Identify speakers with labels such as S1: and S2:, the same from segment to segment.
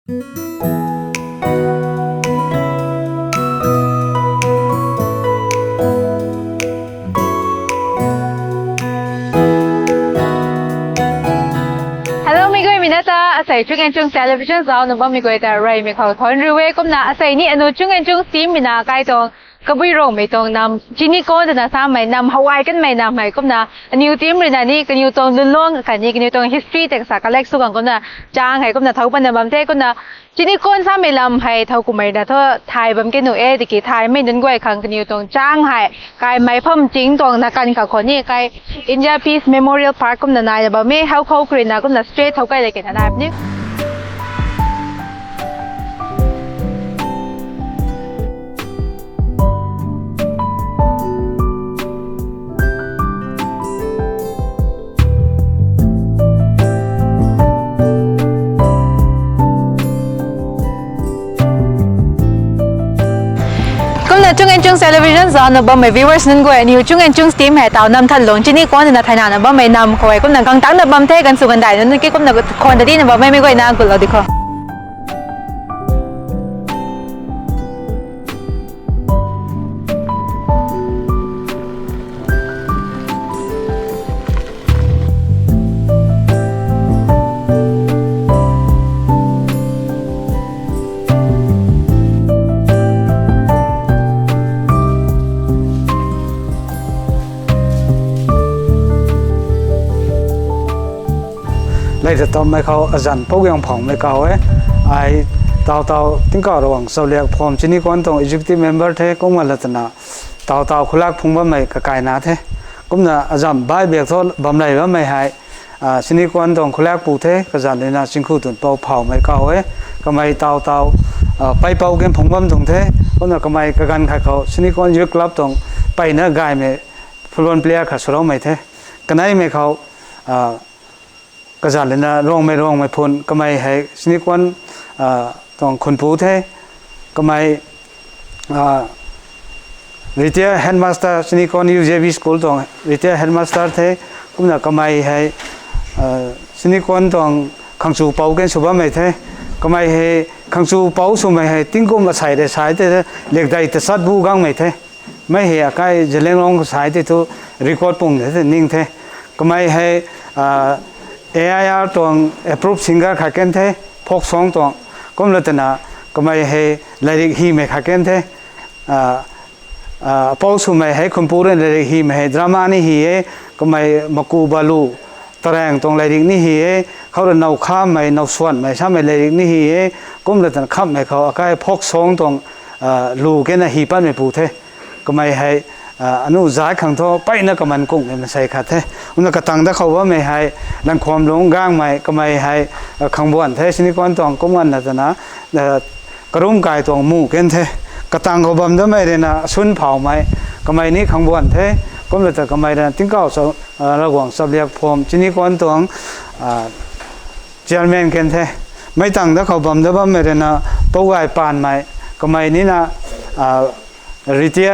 S1: อาศัยจุงเอ็นจุงเทเลวิชันสาวนุ่มมีกวยแต่ไรมีเขาถอนรู้เว้ก็น่าอาศัยนี่อนุจุงเอ็นจุงซีมีนาไกตรงก็ไม่รู้ไม่ตรงนำที่นี่ก็จะน่าสามไม่นำฮาวายกันไม่นำไม่ก็น่านิวทีมเลยนะนี่ก็นิวตรงลุ่นล่วงกันนี่ก็นิวตรง history แต่สากเล็กสุกันก็น่าจางให้ก็น่าเท่าปันในบางเทก็น่าที่นี่ก็สามไม่ลำให้เท่ากุไม่นะเท่าไทยบางกินหนูตะกี้ไทยไม่นึกว่าครั้งก็นิวตรงจางให้กายไม่พิ่มจริงตรงนักการกับคนนี้กาย India Peace Memorial Park ก็น่านายแบบไม่เขาครีนะก็น่า straight เท่ากันเลยกันนะแบบนี้จุงเอ็นจุงเทเลวิชันสอนบ่ไม่ viewers นั่นก็นิวจุงเอ็นจุงสตรีมให้ตาวนำทันหลงที่นี่ก้อนในไทยนาบ่ไม่นำคอยก็นั่งกังตั้งบ่เทกันสู่กันได้นั่นก็นั่งคนที่นี่บ่ไม่ก็น่ากุลเราดิค่ะ
S2: เลยจะต้องไม่เขาอาจารย์พวกยังผ่องไม่เขาไอ้เต่าติ้งก็ระวังสุเรียกพร้อมชนิดก่อนตรง executive member เท่ก็มาลัตนาเต่าคุลักพุ่งว่าไม่กระไกน่าเท่ก็น่ะอาจารย์ใบเบียกทอดบำไรว่าไม่ให้ชนิดก่อนตรงคุลักปูเท่ก็จะเลยนะสิ่งคู่ตุนเป่าเผาไม่เขาก็ไม่เต่าไปเป่าเกมพุ่งว่าตรงเท่ก็น่ะก็ไม่กระกันใครเขาชนิดก่อนยึกลับตรงไปเนื้อกายไม่ฟุตบอลเพลย์ขัดสุราไม่เท่ก็ไหนไม่เขาก็จะเลยนะร้องไม่พ้นก็ไม่ให้ชนิดวันต้องคนผู้เท่ก็ไม่วิทยา headmaster ชนิดวันอยู่ JV school ต้องวิทยา headmaster เท่ก็ไม่ให้ชนิดวันต้องขังสูเป่ากันสุภาพไม่เท่ก็ไม่ให้ขังสูเป่าสุไม่ให้ติ้งกุมมาใส่แต่เล็กใดแต่สัตว์บูกังไม่เท่ไม่ให้ใครจะเลี้ยงร้องใส่ที่ทุก record ปุ่งแต่นิ่งเท่ก็ไม่ให้AIR ตรง approve singer ขัดกันเท่พกซองตรงก็เลยแต่น่ะก็ไม่ให้เลยฮีไม่ขัดกันเท่พอสุไม่ให้คนพูดเรื่องเลยฮีไม่ให้ดราม่านี่ฮีก็ไม่มากูบาลูตระแงตรงเลยนี่ฮีเขาเรื่องเอาข้ามไม่เอาส่วนไม่ใช่ไม่เลยนี่ฮีก็เลยแต่ข้ามไม่เขาก็พกซองตรงลูกกันฮีปั้นไม่พูดเท่ก็ไม่ให้อนุจ่ายขังท้อไปนักก็มันกุ้งมันใส่ขัดเท่อุณกตังถ้าเขาว่าไม่ให้ดังความหลงก้างไม่ก็ไม่ให้ขังบวนเท่ชนิดก่อนตองก็มันนะจ๊ะนะกระรุ่มกายตองมู่กันเท่กตังเขาบำได้ไม่ได้นะสุนเผาไม่ก็ไม่นี้ขังบวนเท่ก็เลยแต่ก็ไม่ได้ทิ้งเก่าระหว่างสับเลียกพรมชนิดก่อนตองเจริญเมนกันเท่ไม่ตั้งถ้าเขาบำได้ว่าไม่ได้นะปกไว้ปานไม่ก็ไม่นี้นะริเตีย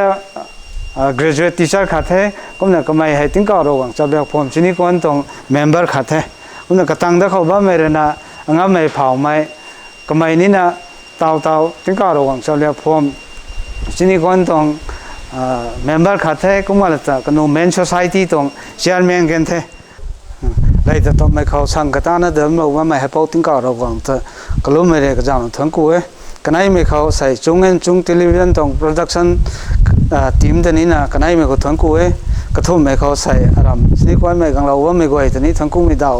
S2: graduate teacher ขัดเท่ก็เนี่ยก็ไม่ให้ทิ้งก็ระวังจะเรียกผมชนิดคนตรง member ขัดเท่ก็เนี่ยก็ตั้งแต่เขาบ้าไม่เรนะงั้นไม่เผาไม่ก็ไม่นี่นะเต่าทิ้งก็ระวังจะเรียกผมชนิดคนตรงmember ขัดเท่ก็มาแล้วแต่ก็โน main society ตรง chairman กันเท่เลยจะต้องไม่เขาสังกัดนะเดิมเราว่าไม่ให้เผาทิ้งก็ระวังแต่ก็รู้ไม่ได้ก็จะมันทั้งคู่ก็ไหนไม่เขาใส่จุงเงินจุงทีวีชั่นตรง production ทีมตัวนี้นะก็ไหนไม่เขาทั้งคู่ก็ทุ่มไม่เขาใส่อารมณ์สิ่งวันไม่กังเราว่าไม่ก่อยตัวนี้ทั้งคู่ไม่ดาว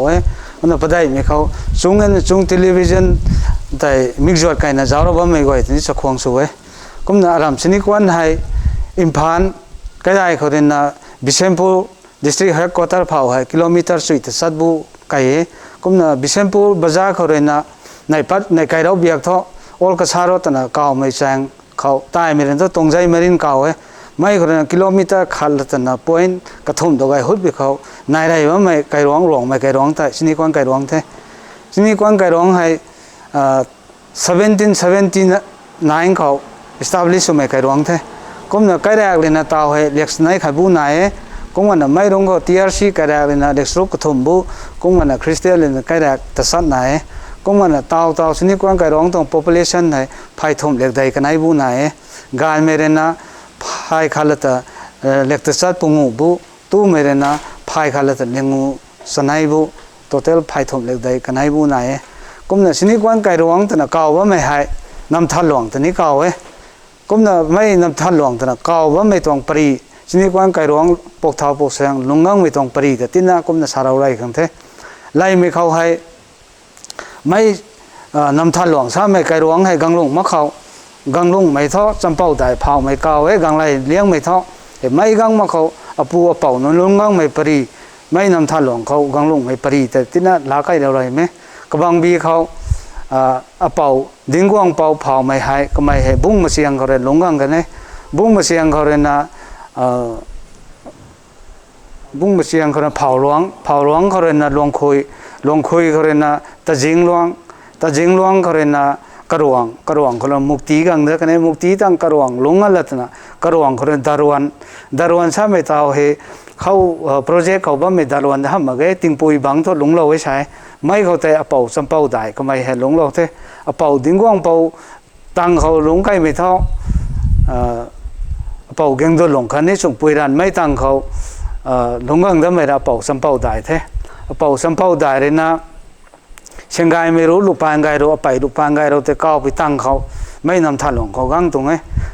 S2: มันพอได้ไม่เขาจุงเงินจุงทีวีชั่นแต่มิกซ์จอดกันนะเจ้าเราว่าไม่ก่อยตัวนี้สักควงสวยก็มันอารมณ์สิ่งวันให้อิมพานก็ได้เขาเรียนนะบิเชมพู district headquarter เผาให้กิโลเมตรสุดสัตว์บุไก่ก็มันบิเชมพูบาร์เขาเรียนนะในปัดในไก่เราเบียกท่อall ก็สารถนะเก่าไม่แซงเขาใต้ไม่เรียนตรงใจไม่เรียนเก่าไม่คนนั้นกิโลเมตรขัดละนะ point กระทุ่มตัวไก่หุบไปเขานายได้ว่าไม่ไก่ร้องหลงไม่ไก่ร้องแต่ชนิดกวนไก่ร้องเท่ชนิดกวนไก่ร้องให้1779เขา establish ไม่ไก่ร้องเท่ก็มันไก่แรกเลยนะเต่าให้เล็กไหนขับบุญไหนก็มันไม่ร้องก็ TRC ไก่แรกเลยนะเด็กสุกกระทุ่มบุก็มันคริสเตียนเลยนะไก่แรกตัดสัตว์ไหนก็ ก็มันเตาชนิดกวนไก่ร้องตรง population ไหนภายทมเล็กใดกันไหนบุไหนการเมเรนะภายขาลตะเล็กตสัตปุงูบุตู้เมเรนะภายขาลตะเลี้ยงูสนายบุ total ภายทมเล็กใดกันไหนบุไหนก็มันชนิดกวนไก่ร้องแต่น่ะเก่าว่าไม่ให้นำทันหลวงแต่นี้เก่าก็มันไม่นำทันหลวงแต่น่ะเก่าว่าไม่ตรงปรีชนิดกวนไก่ร้องปกเท้าปกเสียงลุงงังไม่ตรงปรีแต่ที่น่าก็มันสารอะไรกันเถอะไล่ไม่เข้าให้ไม่นำทันหลวงซะไม่ไก่ร้องให้กังลุงมะเขากังลุงไม่ท้อจำเป้าได้เผาไม่เก่ากังไล่เลี้ยงไม่ท้อไม่กังมะเขาปูเป่านั่นลุงงังไม่ปรีไม่นำทันหลวงเขากังลุงไม่ปรีแต่ที่น่าลาไก่อะไรไหมกบางบีเขาเป่าดิ้งกวางเป่าเผาไม่ให้ก็ไม่ให้บุ้งมาเสียงเขาเรนลงกังกันเนี่ยบุ้งมาเสียงเขาเรนนะบุ้งมาเสียงเขาเรนเผาหลวงเขาเรนนะลงคุยเขาเรนนะตะจิงหลวงเขาเรนนะกระรวงเขาเรนมุกตีกังเด้อกันเนี่ยมุกตีตั้งกระรวงลงกันละนะกระรวงเขาเรนดารวันซะไม่เท่าให้เขาโปรเจกต์เขาบ้าไม่ดารวันทำมาเกติงปุยบังทอดลงเราไว้ใช้ไม่เขาแต่เป่าสัมเป่าได้ก็ไม่เห็นลงเราเท่เป่าดิ้งกวางเป่าตั้งเขาลงใกล้ไม่เท่าเป่าเก่งตัวลงคันนี้ส่งปุยรันไม่ตั้งเขาลงกังทำไมเราเป่าสัมเป่าได้เท่เป่าสัมเป่าได้เลยนะเชียงรายไม่รู้ลูกปางไกเราไปลูกปางไกเราแต่ก้าวไปตั้งเขาไม่นำท่าหลงเขากังตรงไหน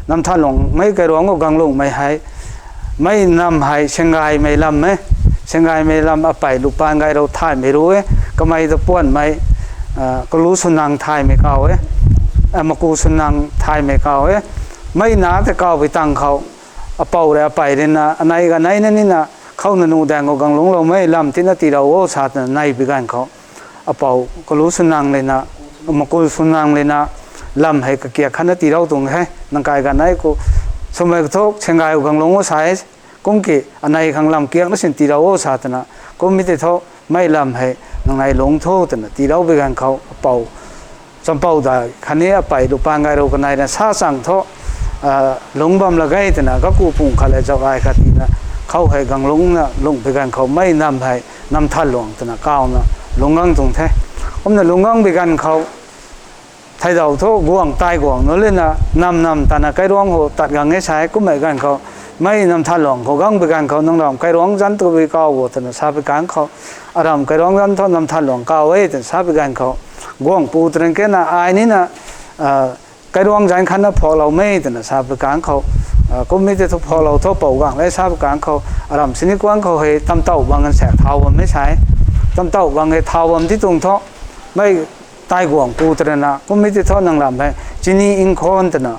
S2: นำท่าหลงไม่ไกร้องก็กังลงไม่ให้ไม่นำให้เชียงรายไม่ลำไหมเชียงรายไม่ลำไปลูกปางไกเราถ่ายไม่รู้ก็ไม่ตะป้วนไม่ก็รู้สุนังถ่ายไม่เก่ามากูสุนังถ่ายไม่เก่าไม่นาแต่ก้าวไปตั้งเขาเป่าแล้วไปเนี่ยนะอันไหนกันไหนนั่นนี่นะเขาหนูแดงก็กังลงเราไม่ลำที่นาทีเราโอ้ชาติในปีกันเขาเป่าก็รู้สุนังเลยนะมากูสุนังเลยนะลำให้กเกียร์ขันนาทีเราตรงให้นังกายกันไหนกูสมัยก็ทุกเชียงรายกังลงว่าใช้กุ้งกี่อันไหนขังลำเกียร์นั่นสิตีเราโอ้ชาตินะก็ไม่ได้ทุกไม่ลำให้นังไงลงโทษแต่ตีเราไปกันเขาเป่าจำเป่าได้คันนี้ไปลูกปางไงเรากันไหนนะซาสั่งโทษลงบำละไงแต่นะก็กูปุ่งเขาเลยจะไอ้ขัดนะเขาให้กังลงนะลงไปกันเขาไม่นำให้นำท่าหลวงแต่นะก้าวนะลงงังตรงแท้ผมเนี่ยลงงังไปกันเขาไทยเราทุกกวางตายกวางนั่นเลยนะนำแต่นะไก่ร้องเขาตัดกังให้ใช้ก็ไม่กันเขาไม่นำท่าหลวงเขากังไปกันเขาน้องรำไก่ร้องจันตัวไปก้าวแต่นะซาไปกันเขาอารมณ์ไก่ร้องจันทอนำท่าหลวงก้าวไว้แต่ซาไปกันเขากวางปูตรังแค่นะไอ้นี่นะไก่ร้องจันขันนะพอเราไม่แต่นะซาไปกันเขาก็ไม่ได้ทุกพอเราทุกเป่ากังและซาไปกันเขาอารมณ์ชนิดกวางเขาให้ตำเต่าบางกันแสกเท้ามันไม่ใช้ตำเต่าบางไอ้เท้ามันที่ตรงเท่าไม่ตายกวางปูตระนะก็ไม่ได้เท่านังลำไปจีนีอิงคอนแต่นะ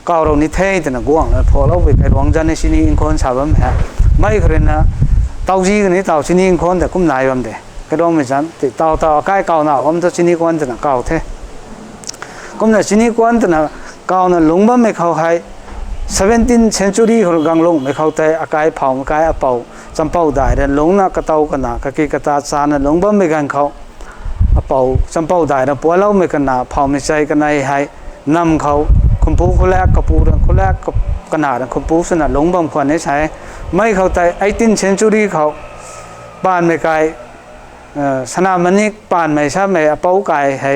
S2: ก้าวเรานิเทศแต่นะกวางแล้วพอเราไปไก่ร้องจันในจีนีอิงคอนสาวไม่เคยนะเต่าจีกันนี่เต่าจีนีอิงคอนแต่กุ้มนายวันเดไก่ร้องไม่จันติเต่าใกล้ก้าวหน้าผมจะจีนีคอนแต่นะก้าวเท่กุ้มเนี่ยจีนีคอนแต่นะก้าวนั้นลงบ้านไม่เข้าให้17 century ของกังลงไม่เข้าแต่อากายเผาอากายเป่าจำเป่าได้แต่ลงน่ะกระเต่ากันน่ะกะกีกระตาซานะลงบ้านไม่กันเขาเป่าจำเป่าได้นะปัวเล่าไม่กันน่ะเผาไม่ใช่กันในให้นำเขาคนผู้คนแรกกับผู้คนแรกกับกันน่ะคนผู้สนับลงบ้านควรให้ใช้ไม่เข้าแต่18 century เขาบ้านไม่ไกลสนามนิกบ้านไม่ใช่ไม่เป่าไกลให้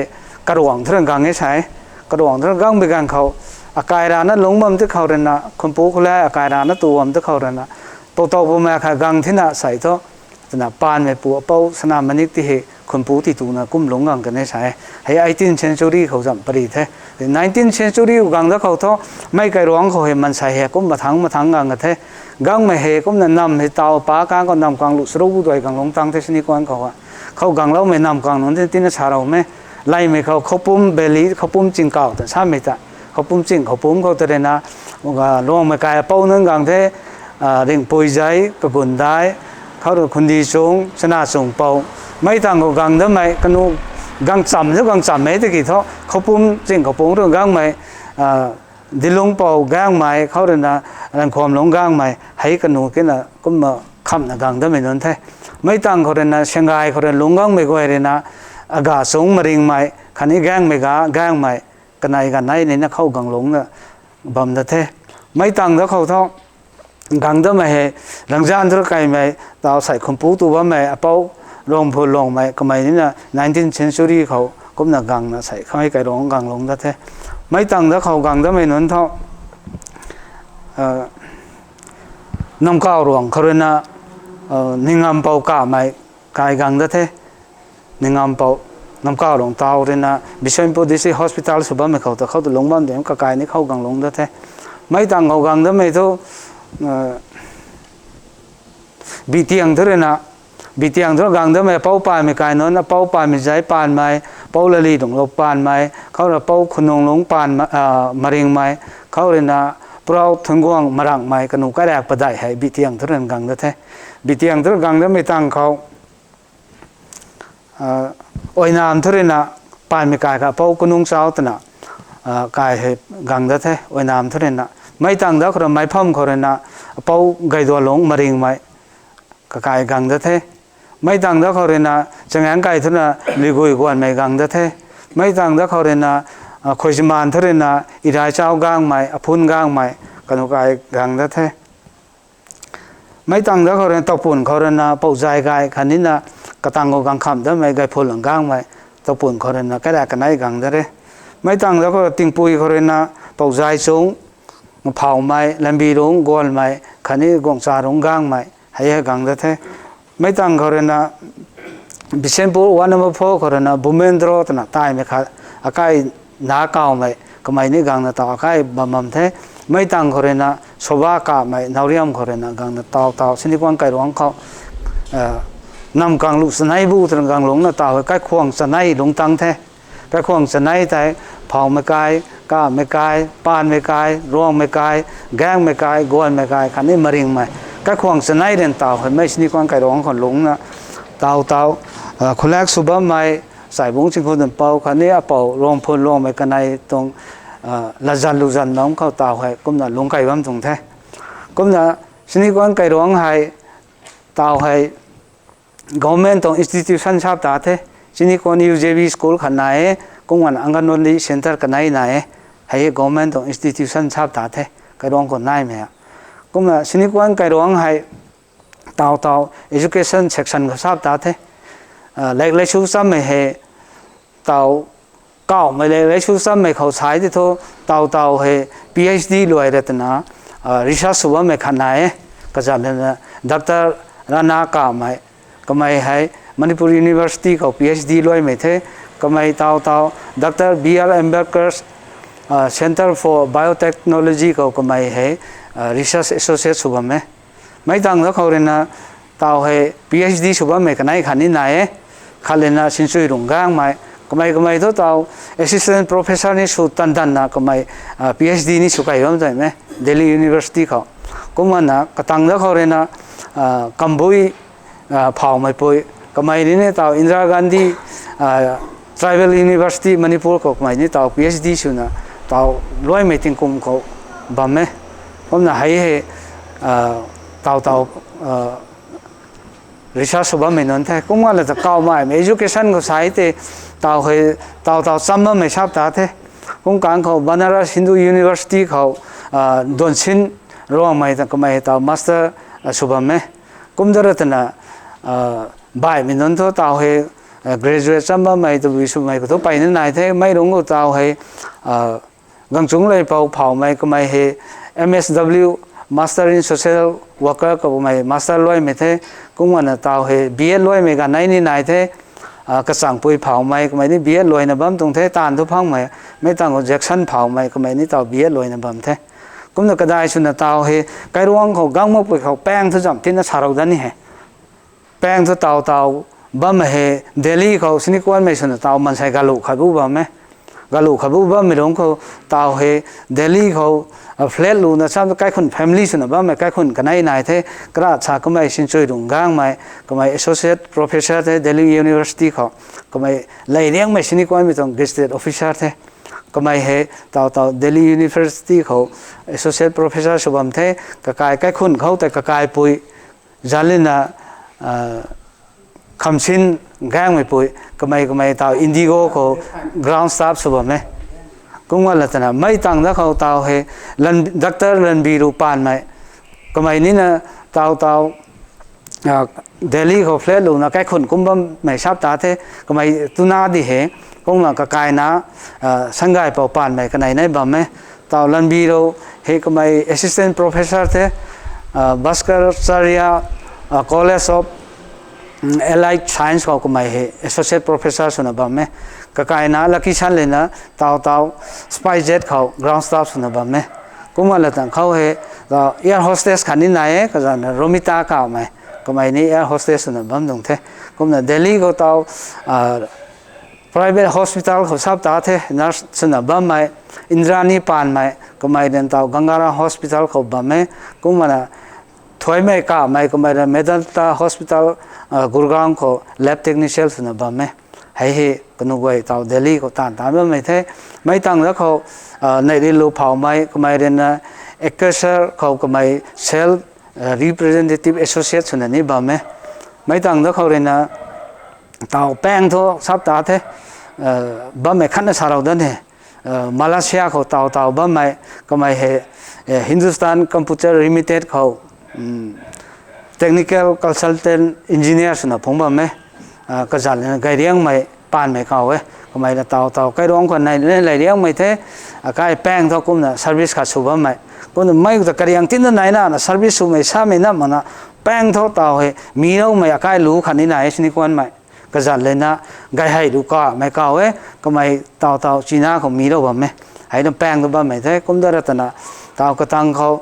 S2: กระหว่างเรื่องกังให้ใช้กระหว่างเรื่องกังไปกันเขาอากายรานะลงบำที่เขาเรนะคนปูคนแรกอากายรานะตัวบำที่เขาเรนะตัวโตบุมาขากังที่น่ะใส่ท่อแต่น่ะปานไม่ปูเป้าสนามมันนิกที่เหคนปูที่ตัวน่ะกุ้มหลงกังกันให้ใช้ให้18 century เขาจำปริเท19 century กังแล้วเขาท่อไม่ไกลร้องเขาเห็นมันใส่เหกุ้มมาทั้งกังกันเทกังไม่เหกุ้มนั่นนำให้เตาป้ากังก็นำกังลุสรูด้วยกังหลงตังเทศนิกวนเขากังแล้วไม่นำกังนั้นที่น่ะชาเราไม่ไล่ไม่เขาปุ่มเบลีเขาปุ่มจิงเก่าแต่ชาไม่จะเขาปุ่มจริงเขาปุ่มเขาแต่เนี่ยนะว่าลงมาไกลเป้านึงกังเทเร่งปุยใจกระบุนได้เขาดูคนดีสูงชนะสูงเป้าไม่ต่างกับกังทำไมกันนูกังจำหรือกังจำไม่ได้กี่เท่าเขาปุ่มจริงเขาปุ่มเรื่องกังไม่ดิลงเป้ากังไม่เขาเรื่องนะเรื่องความหลงกังไม่ให้กันนูกันนะก็มาคำนะกังทำไมนั่นแท้ไม่ต่างเขาเรื่องนะเชียงรายเขาเรื่องหลงกังไม่ก็เรื่องนะอากาศสูงมาเร่งไม่คันนี้กังไม่กังไม่กันไหนนี่นะเข้ากังหลงนะบำนัดเทไม่ตั้งแล้วเขาท้องกังเดิมไม่ให้หลังจากนั้นไกลไม่ตาใส่คอมพิวเตอร์ว่าไม่เป้าลงพูลงไม่ก็ไม่นี่นะ19 century เขา cũng là gang na sai khai cái rong gang long đó thế mấy tầng đó khẩu gang đó mấy nón thọ năm cao ruộng khơi na ningam bao cả mấy cái gang đó thế ningam bao năm cao ruộng tàu rồi na Bishanpur District Hospital suba mấy khẩu từ long ban đến cái này khẩu gang long đó thế mấy tầng khẩu gang đó mấy thôi bị tiếng thôi na bị tiếng thôi gang đó mấy bao pan mấy cái nó là bao pan mấy trái pan mấy bao là lì đồng lộc pan mấyเขาlà bao khung nông lông pan mà riêng mấyเขาเลยนะเราถึงกวางมารังไม่กันหนูก็แดกประดัยให้บิเตียงทุเรศกังđó thếบิเตียงทุเรศกังđóไม่ตั้งเขาโอยน้ำทุเรศนะปานไม่กายกับเป้ากุนุ่งเช้าตนะกายให้กังđó thếโอยน้ำทุเรศนะไม่ตั้งđóเขาไม่พัมเขาเลยนะเป้าไก่ตัวหลงมาริงไม่ก็กายกังđó thếไม่ตั้งđóเขาเลยนะจังงั้นไก่ทุเรศลิกุยกวนไม่กังđó thếไม่ตั้งđóเขาเลยนะคอยสมานทุเรศนะอิราเจ้ากังไม่อภุนกังไม่กันกายกังđó thếไม่ตั้งđóเขาเลยตกปุ่นเขาเลยนะปกใจกายขันนี้นะกระตังกกังคำđóไม่ไก่พลหลังกังไม่ตกปุ่นเขาเลยนะก็ได้กันไหนกังđó thếไม่ตั้งđóเขาติงปุยเขาเลยนะปกใจสูงมาเผาไม่ลำบีรุงกวนไม่ขันนี้กงซารุงกังไม่ให้กังđó thếไม่ตั้งเขาเลยนะBishanpurวันนั้นมาพบเขาเลยนะบุเมนโดรตนะตายไหมครับอาการน้าเก่าไหมก็ไม่นี่กังนะต่ออาการบำบัดเทไม่ตั้งเขาเลยนะสวากาไม่นาวเรียมเขาเลยนะกังนะต่อสินิกวันไก่ร้องเขานำกังลูกสไนบูตรงกังหลงนะต่อใกล้ควงสไนหลงตังเทใกล้ควงสไนแต่เผาไม่กายก้าไม่กายปานไม่กายร่วงไม่กายแกงไม่กายกวนไม่กายขันนี้มาริงไม่ใกล้ควงสไนเดินต่อไม่สินิกวันไก่ร้องเขาหลงนะต่อคนแรกสุบะไม่ใส่บุ้งชิงคนเดินเป่าคันนี้เป่ารวมพลรวมไปกันในตรงละจันลุจันน้องเขาตาให้ก็น่ะลงไก่บ้านตรงแท้ก็น่ะชนิดวันไก่ร้องให้ตาให้ government ตรง institution ชาบตาเทชนิดวัน UJB school ขันไหนก็วันอังกฤษนนท์ center กันไหนให้ government ตรง institution ชาบตาเทไก่ร้องคนไหนไหมก็น่ะชนิดวันไก่ร้องให้ตา education section ก็ชาบตาเทเล็กชูซ้ำไม่ให้เต่าเก่าไม่เล็กชูซ้ำไม่เขาใช้ที่ทั่วเต่าให้ PhD รวยเด็ดนะresearch สุวรรณไม่ขนาดก็จะเป็นด็อกเตอร์รานาเก่าไม่ก็ไม่ให้ Manipur University เขา PhD รวยไม่เท่ก็ไม่เต่าด็อกเตอร์ B.R. Ambedkar Center for Biotechnology เขาก็ไม่ให้ research associate สุวรรณไม่ตั้งแล้วเขาเรียนนะเต่าให้ PhD สุวรรณไม่ขนาดขันนี้ไหนขันเลยนะสินสุยรุ่งกลางไม่ก็ไม่ตัวเต่า assistant professor นี่สุดตันนะก็ไม่ PhD นี่สุดใครยอมใจไหม Delhi University เขาก็มันนะก็ตั้งแล้วเขาเรียนนะกัมพูเผาไม่ป่วยก็ไม่นี่เนี่ยเต่า Indira Gandhi Tribal University มณิปุรก็ไม่นี่เต่า PhD สุดนะเต่ารวยไม่ถึงกลุ่มเขาบ้าไหมผมน่ะให้เต่าresearch สุบะไม่นนท์แท้ก็ว่าเราจะก้าวมาeducation ก็ใช้แต่เต่าซ้ำไม่ชอบตาแท้ก็การเขา Banaras Hindu University เขาโดนชิ้นรวมไม่แต่ก็ไม่เต่า master สุบะไม่ก็ไม่ได้แต่นะบ่ายไม่นนท์เต่าให้ graduate ซ้ำไม่ตัววิสุไม่ก็ตัวไปนั่นไหนแท้ไม่รู้ก็เต่าให้กังจุงเลยเผาไม่ก็ไม่ให้ MSW Master in Social Worker ก็ไม่ Master รวยไม่เท่ก็มันเต่าให้ BA รวยไม่กันไหนเท่กระสังปุยเผาไม่ก็ไม่นี่ BA รวยนะบ้างตรงเท่ตานทุกพังไม่ต่างกับ Jackson เผาไม่ก็ไม่นี่เต่า BA รวยนะบ้างเท่ก็มันก็ได้ชุนเต่าให้ไก่ร่วงเขากังมุกไปเขาแป้งทุกจำที่นั่นสารดันนี่เหรอแป้งทุกเต่าบ้าไม่ให้เดลี่เขาสนิกวันไม่ชุนเต่ามันใช้กะลุขับบ้าไหมกะลุขับบ้าไม่รู้เขาเต่าให้เดลี่เขาเฟลลูนะชอบใกล้คน family สุนบ้างไม่ใกล้คนกันไหนเท่กระชากก็ไม่สินช่วยรุ่งกลางไม่ก็ไม่ associate professor เท่ Delhi University เขาก็ไม่เลยเลี้ยงไม่สินิกวันไม่ต้อง gazette officer เท่ก็ไม่ให้เต่า Delhi University เขา associate professor สุบมเท่ก็กายใกล้คนเขาแต่ก็กายปุยจาลินะคำสินแกงไม่ปุยก็ไม่เต่า Indigo เขา ground staff สุบมเนี่ยก็ว่าละแต่นะไม่ตั้งแล้วเขาเต่าให้ด็อกเตอร์ลันบีรูปานไม่ก็ไม่นี่นะเต่าเดลี่เขาเฟลลูนะแค่คนกุมบ้าไม่ชอบตาเท่ก็ไม่ตุนาดีเห cũng là cái cái ná sang gai bảo pan mày cái này này bấm mày tao lần bi đâu hay cái mày assistant professor thế Bhaskaracharia College of Allied Science ko mai he associate professor suna ba me ka kai na lucky chan le na tao SpiceJet khau ground staff suna ba me kuma la tan khau he air hostess khani na e ka jan Romita ka mai ko mai ni air hostess suna bam dong the kum na Delhi ko tao private hospital ko sab ta the nurse suna ba mai Indrani pan mai ko mai den tao Gangara hospital ko ba me kuma na thoi mai ka mai ko mai Medanta hospital Gurgaon ko lab technician suna ba me hay he kanu goi tao Delhi ko tan ta mai the mai tang la ko nei ri lu phau mai ko mai ren Ekasar ko mai cell representative associate suna ni ba me mai tang da ko ren tao peng tho sap ta the ba me khan na sarau da ne Malaysia ko tao ba mai ko mai he Hindustan Computer Limited ko technical consultant engineer suna phongba me ka jal gai riang mai pan mai kaw ko mai da tao kai rong ko nai lai riang mai the kai peng tho kum na service ka suba mai ko mai da kariang tin nai na service su mai sa mai na mana peng tho tao he mi ro mai kai lu khani na sni kon mai ka jal le na gai hai du ka mai kaw ko mai tao china ko mi ro ba me hai da peng do ba mai the kum da ratana tao ka tang kho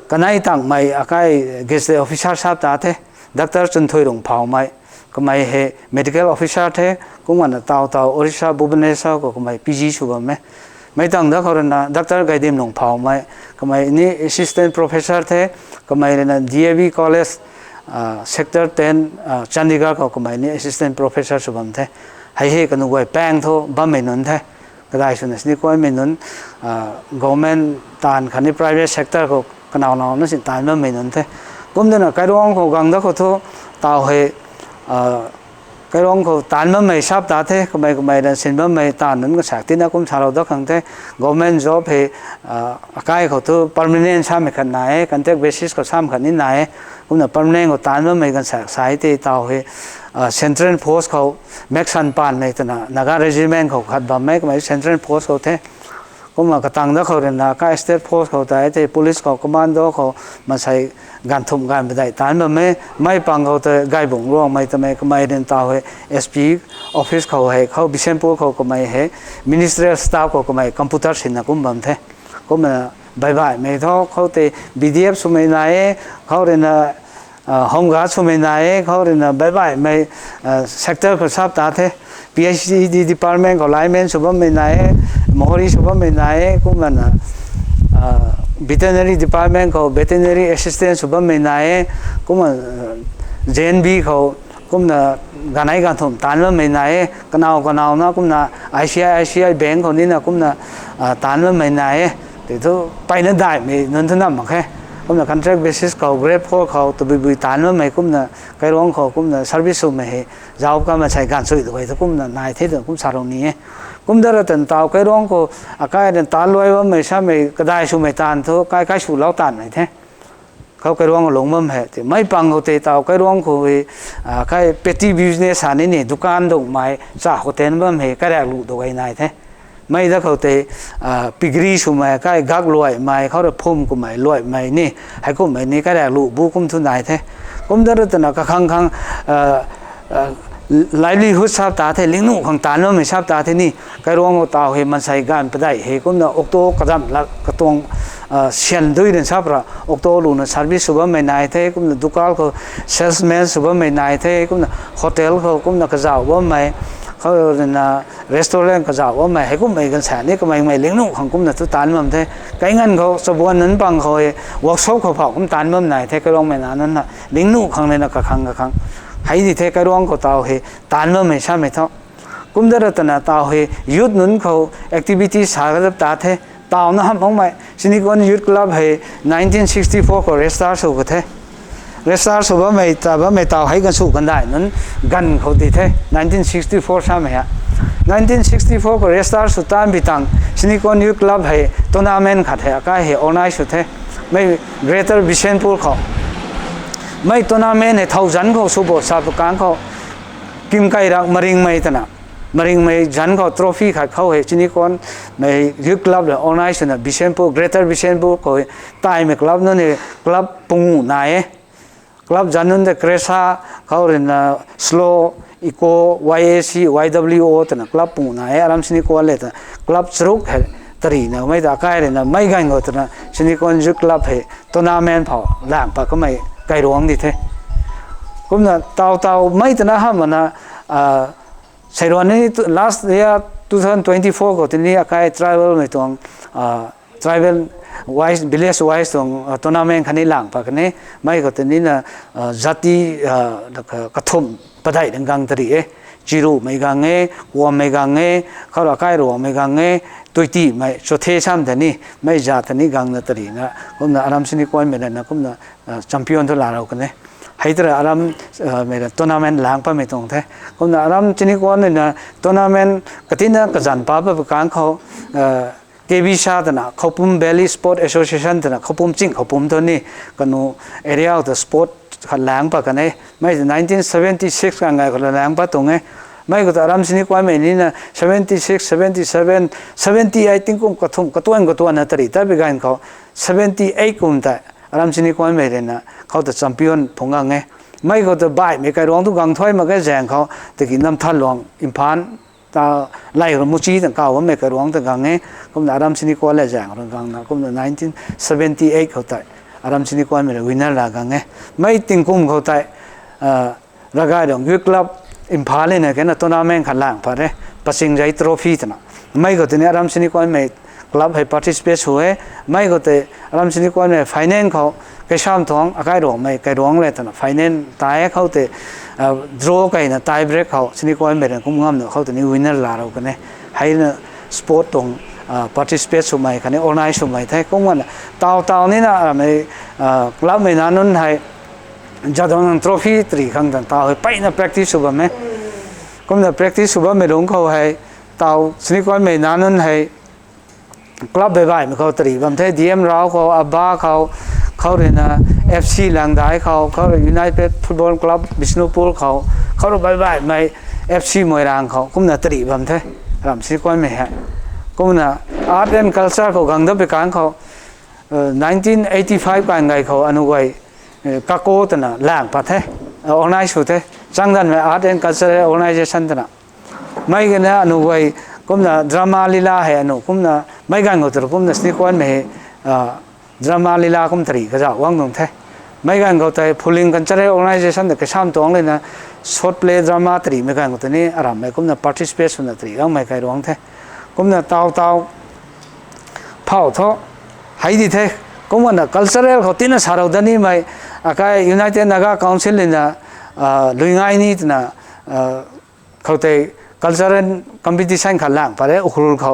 S2: cái này tặng mày cái guest officer sắp ta thế doctor chân thôi đồng pháo mày cái mày hệ medical officer thế cũng là tao Orissa Bhubaneswar của mày PG suba mày tặng đó còn là doctor cái điểm đồng pháo mày cái mày ni assistant professor thế cái mày là DAV College sector 10 Chandigarh của mày ni assistant professor suba thế hay hệ cái người bang thôi ba mày nón thế cái đại sứ này coi mày nón government tàn khani private sector của cái nào nó sẽ tàn mà mình thế cũng như là cái đó có gần đó có thôi tao hệ cái đó có tàn mà mày sắp ta thế cái mày là xin mà mày tàn đến cái sạc tin nó cũng sao đó không thế government job hệ cái có thôi permanent sao mày cần này contract basis có sao cần như này cũng là permanent có tàn mà mày cần sạc sai thì tao hệ Central Force có Maxan pan này thế nào Naga Regiment có khát bám mấy cái Central Force có thế cũng mà cái tăng đóเขาเรียนcái state force เขาแต่ที่ police เขา commando เขามาใช้การทุ่มการไปได้แต่ไม่ปังเขาแต่ไกบุงร่วงไม่ทำไมก็ไม่เรียนต่อให้ SP office เขาให้เขาบิเชนพูเขาก็ไม่ให้ ministerial staff เขาก็ไม่คอมพิวเตอร์สินะcũngแบบนี้ก็มาบายไม่ท้อเขาแต่ BDF สุไม่ไหนเขาเรียนHome Guardสุไม่ไหนเขาเรียนบายไม่ sector เขาทราบตาเท่ PhD department เขาไลน์แมนสุบไม่ไหนMohori suba mai nai kum na veterinary department ko veterinary assistant suba mai nai kum JNB ko kum na ganai gan thum tan ma mai nai kanao na kum na ICI bank ko ni na kum na tan ma mai nai te to pai na dai me non thana ma khe kum na contract basis ko grade 4 ko to bi tan ma mai kum na kai rong ko kum na service su mai job ka ma chai gan sui doi to kum na nai the to kum sarong ni cũng đó là tận tàu cái đó có cái tận tàn loay với mấy sao mấy cái đại số mấy tàn thôi cái số lão tàn này thếเขาcái đó có lồng mâm hết thì mấy bằng họ thì tàu cái đó có cái petty business này này dukaan đồng mai trả họ tiền mâm hết cái đại lụ đồ cái này thế mấy đó họ thì pigri số mấy cái gác loài maiเขาđược phum của mấy loài mấy nè hay của mấy nè cái đại lụ bu cũng thu này thế cũng đó là tận là cái khăng livelihood sắp ta thế lính nụ khang tán nó mình sắp ta thế ni cái rong của tàu hay mình xài gan phải đại hay cũng là octo cái dam là cái tuồng xiên đôi đến sắp ra octo luôn là service suba mình này thế cũng là dukaan của salesman suba mình này thế cũng là hotel cũng là cái giàu của màyเขาlà restaurant cái giàu của mày hay cũng mày cái sản đấy cái mày lính nụ khang cũng là tôi tán mầm thế cái ngânเขาสบุนนั้นbằngเขาworkshopเขา跑cũng tán mầm này thế cái rong màyนั้นlà lính nụ khang này là cái khang hay thì thế cái rong của tao thì tán mà mình sao mày thọ cũng rất là tận tao thì youth nún khâu activity sao cái ta thế tao nó hấp không mày xin con youth club thì 1964 của restart số cái thế restart số mày tao hay cái số gần đại nún gần khâu thì thế 1964 sao mày hả 1964 của restart số tam bị tăng xin con youth club thì tournament khát hệ cái hệ online số thế mày Greater Bishanpur khâu mấy tournament này thâu dẫn ko subo sa kan ko kim kai rak maring mai tana มาริงไม่จันเขาทรอฟี่ขัดเขาเหชินิคอนไม่ยุคคลับเลยออนไลน์นะบิเชนปูเกรเตอร์บิเชนปูเขาตายไม่คลับนั่นเองคลับปุงนายคลับจันนั่นเด็กเรซ่าเขาเรียนสโลอีโก้ YAC YWO แต่นะคลับปุงนายอารมณ์ชินิคอนเลยแต่คลับสรุปเหตรีนะไม่ตากายเลยนะไม่กันก็แต่นะชินิคอนยุคคลับเหตัวนาแมนพอหลังปะก็ไม่ไกลร้องดิเทก็นะเตาไม่แต่นะฮะมันนะใช่วันนี้ last year 2024ก็ที่นี่อาการ travel ไม่ตรงtravel wise village wise ตรงตัวน้ำเองคันนี้หลังปะกันนี้ไม่ก็ที่นี่นะจัดที่กระทุ่มประดัยดังกังตรีจิรุไม่กังวัวไม่กังเขาละใกล้รัวไม่กังตุยตีไม่ชดเทช้ำแต่นี่ไม่จัดแต่นี่กังนตรีนะก็นะอารมณ์สินิควันไม่ได้นะก็นะแชมเปี้ยนตัวลาเรากันเนี่ยให้ตัวอารมณ์ไม่ได้ตัวน้ำเองหลังปะไม่ตรงเท่ก็นะอารมณ์สินิควันเนี่ยนะตัวน้ำเองกตินะกระจันป้าไปการเขาKB ชาตินะเขาปุ่ม Valley Sport Association นะเขาปุ่มจริงเขาปุ่มตัวนี้กันนู area of the sport ขัดแหลงปะกันเนี่ยไม่1976กันไงขัดแหลงปะตรงไงไม่ก็แต่อารมณ์สินิควันไม่นี่นะ76 77 78 ติ้งกุมกระทุ่มกระตัวนะตรีแต่ไปกันเขา78กุมแต่อารมณ์สินิควันไม่เลยนะเขาแต่แชมเปี้ยนพงกังไงไม่ก็แต่บ่ายไม่ไกลร้องทุกกังถอยมาแค่แจงเขาแต่กินน้ำท่านหลวงอิมพานตาไล่เรามุจีต่างเก่าว่าไม่เคยร้องต่างกังเงี้ยก็มันอารมณ์สินิควันเลยแจงต่างกังนะก็มัน1978เขาแต่อารมณ์สินิควันไม่ได้วินเนอร์ละกังเงี้ยไม่ติงกุมเขาแต่ระกายดองยุคลับอิมพาเลยนะแค่นั้นตัวน้ำแมงขันล่างพอเลยปัสสิงใจทรอฟีต่างไม่ก็ตัวนี้อารมณ์สินิควันไม่คลับให้ participate ช่วยไม่ก็แต่อารมณ์สินิควันไม่ finance เขาแค่ชามท้องอากาศร้อนไม่แค่ร้อนเลยต่าง finance ตายเขาแต่draw กันนะ tie break เขาสินิควันไม่ได้คุ้มงำเนาะเขาตัวนี้ winner ลาเรากันเนี่ยให้นะ sport ตรงparticipate สมัยกันเนี่ย organize สมัยไทยก็มันเตานี่นะไม่คลับไม่นานนั้นให้จัดวัน trophy ตรีครั้งต่างเตาให้ไปนะ practice สุบไหมก็มัน practice สุบไม่ลงเขาให้เตาสินิควันไม่นานนั้นให้คลับบ่ายๆไม่เขาตรีบางทีดีเอ็มเราเขาอาบ้าเขาเรียนFC หลังได้เขาเรียน United Football Club บิสนุพูลเขาเรียนบ่ายๆไม่ FC มวยรังเขาก็มันตรีบางทีรำสิกวนไม่ฮะก็มันArt and Cultureเขากังดับไปการเขา1985กันไงเขาอนุวัยกักโกตันะหลังปัดเทorganize สุดเทจังดันไม่ Art and Culture Organization ตันะไม่กันนะอนุวัยก็มันดราม่าลีลาเหรอนุก็มันไม่กันก็ตัวก็มันสิกวนไม่ดราม่าลีลาก็มันตรีก็จะว่างตรงเทไม่กันก็แต่ pulling culture organization แต่ก็ช่างตรงเลยนะ short play drama ตรีไม่กันก็ตัวนี้อารมณ์ไม่ก็มัน participate สุดตรีก็ไม่ใครร้องเทก็มันเตาเผาท้อให้ดีเทก็มัน cultural เขาตีน่ะสาราวดันนี่ไม่อาการ United Naga Council เลยนะลุยง่ายนี่นะเขาแต่ cultural competition ขันหลังไปเลยอุครุลเขา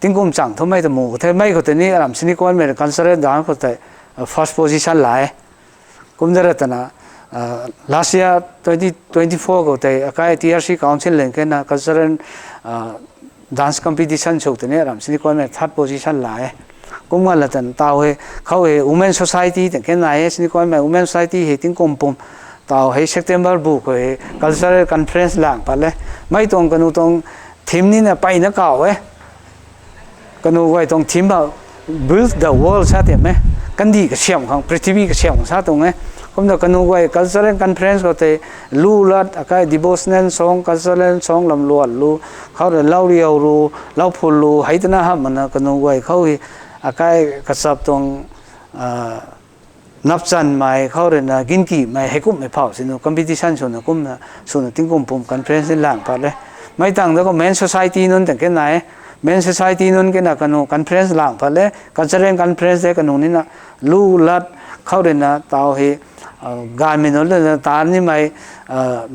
S2: ทิ้งกุมจังทำไมแต่หมู่แต่ไม่เขาแต่นี่อารมณ์สินิควันไม่ cultural ด่านเขาแต่ first position หลายกุมเดรัตนะlast year 2024เขาแต่อาการ TRC Council เลยกันนะ cultural dance competition ชุดนี้อารมณ์สินิควันไม่ third position หลายกุมว่าละตันตาวเขาwomen society แต่แค่ไหนสินิควันไม่ women society เหตุกุมปุ่มตาวให้ September book ให้ cultural conference หลังไปเลยไม่ตรงกันตรงทีมนี้เนี่ยไปนักเก่ากันไว้ตรงทีมแบบ build the world ใช่ไหมกันดีกับเชี่ยมของปฐพีกับเชี่ยมของชาติตรงนี้ก็มันกันไว้ cultural conference ก็แต่รู้ลัดอะไร devotional song cultural song ลำลวนรู้เขาเล่าเรียวรู้เล่าพูดรู้ให้ตัวนั้นมันกันไว้เขาอะไรกระสับตรงนับจันไม่เขาเรียนกินกี่ไม่ให้กุ้มไม่เผาสินุ competition ส่วนกุ้มนะส่วนทิ้งกุ้มปุ่ม conference หลังไปเลยไม่ต่างแล้วก็ main society นั้นแต่แค่ไหนmain society นั้นก็นะกันนู conference หลังไปเลย cultural conference เลยกันนูนี่นะรู้ลัดเขาเรียนตาวให้การมีนั่นเลยตานี่ไม่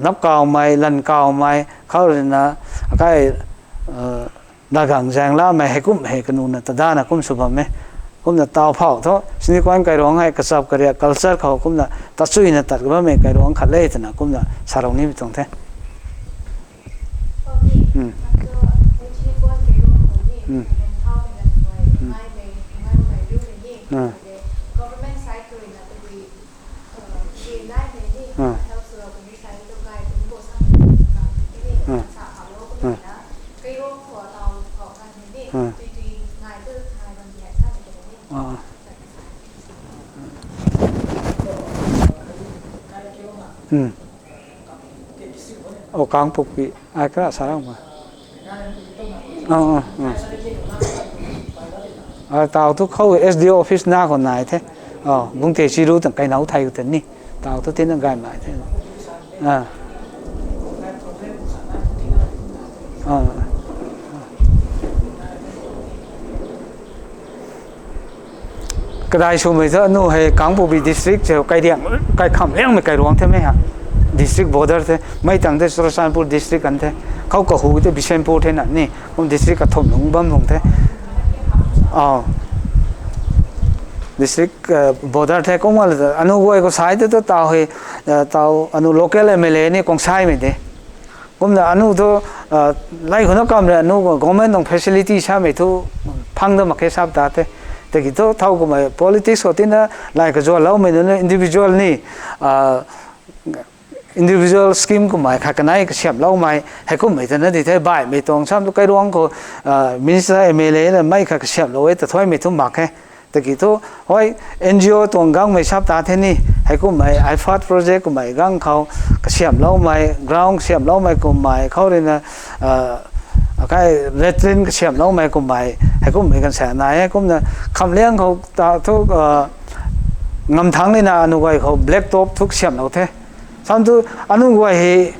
S2: นับเก่าไม่ลันเก่าไม่เขาเรียนอะไรนักการแสดงแล้วไม่ให้กุ้มให้กันนูนะแต่ด้านกุ้มสุภาพไหมกุ้มนะตาวเผาท้อสิ่งที่คนไกลร้องให้กระสับกระเรีย culture เขากุ้มนะตัดสุยนะตัดก็ไม่ไกลร้องขัดเล่ห์นะกุ้มนะสารนี้ไม่ตรงเท่
S3: government side ตัวนี้นะตัวที่ชีนได้ในที่เขาเสือเป็นวิสัยตัวใกล้เป็นโบสถ์ที่นี่สาขาโลกก็มีนะ tùy ngài tư ngài bằng gì sao để cái đấy
S2: ô cang phục bị ai cái là sao mà tao thuốc khâu SDO office na còn này thế vùng tiền chi rú tận cái nấu thay của nè tao thuốc tiến gai lại thế cái đại số mấy giờ nu hay cán bộ bị district cho cái điện cái khăm em mấy cái ruộng thế mấy hả district border thế mấy thằng thế Surasanpur district anh thếเขาก็หูที่ Bishanpur thế nào nè ông district กระทบหนุ่มบ้านหนุ่มthế district border thế cũng là anh nuôi có sai thế tao hay tao anh local MLA này cũng sai mấy thế cũng là anh thôi lại hồi nó cầm là anh government đồng facility sao mấy thu phăng đó mà cái sao ta thếแต่กี่ตัวเท่ากับมา politics ก็ที่นั่นไล่ก็จะเล่าไม่ได้ individual นี่individual scheme ก็มาขัดกันไหนก็เชื่อมเล่าไม่ให้ก็ไม่ทันทีเท่าบ่ายไม่ตรงซ้ำตัวใกล้ร้องก็minister MLA เนี่ยไม่ขัดเชื่อมเราไว้แต่ถ้อยไม่ทุ่มหมักแค่แต่กี่ตัวเฮ้ย NGO ตรงกลางไม่ชอบตาเท่านี้ให้ก็ไม่ IFAD project ก็ไม่กลางเขาเชื่อมเล่าไม่ ground เชื่อมเล่าไม่ก็ไม่เขาเรียนcái lettering cái xem lâu mai cũng mày hay cũng mấy cái sản này cũng là cầm liangเขาthuốc ngâm thắng này là anh gọiเขา black top thuốc xem lâu thế xong tu anh gọi thì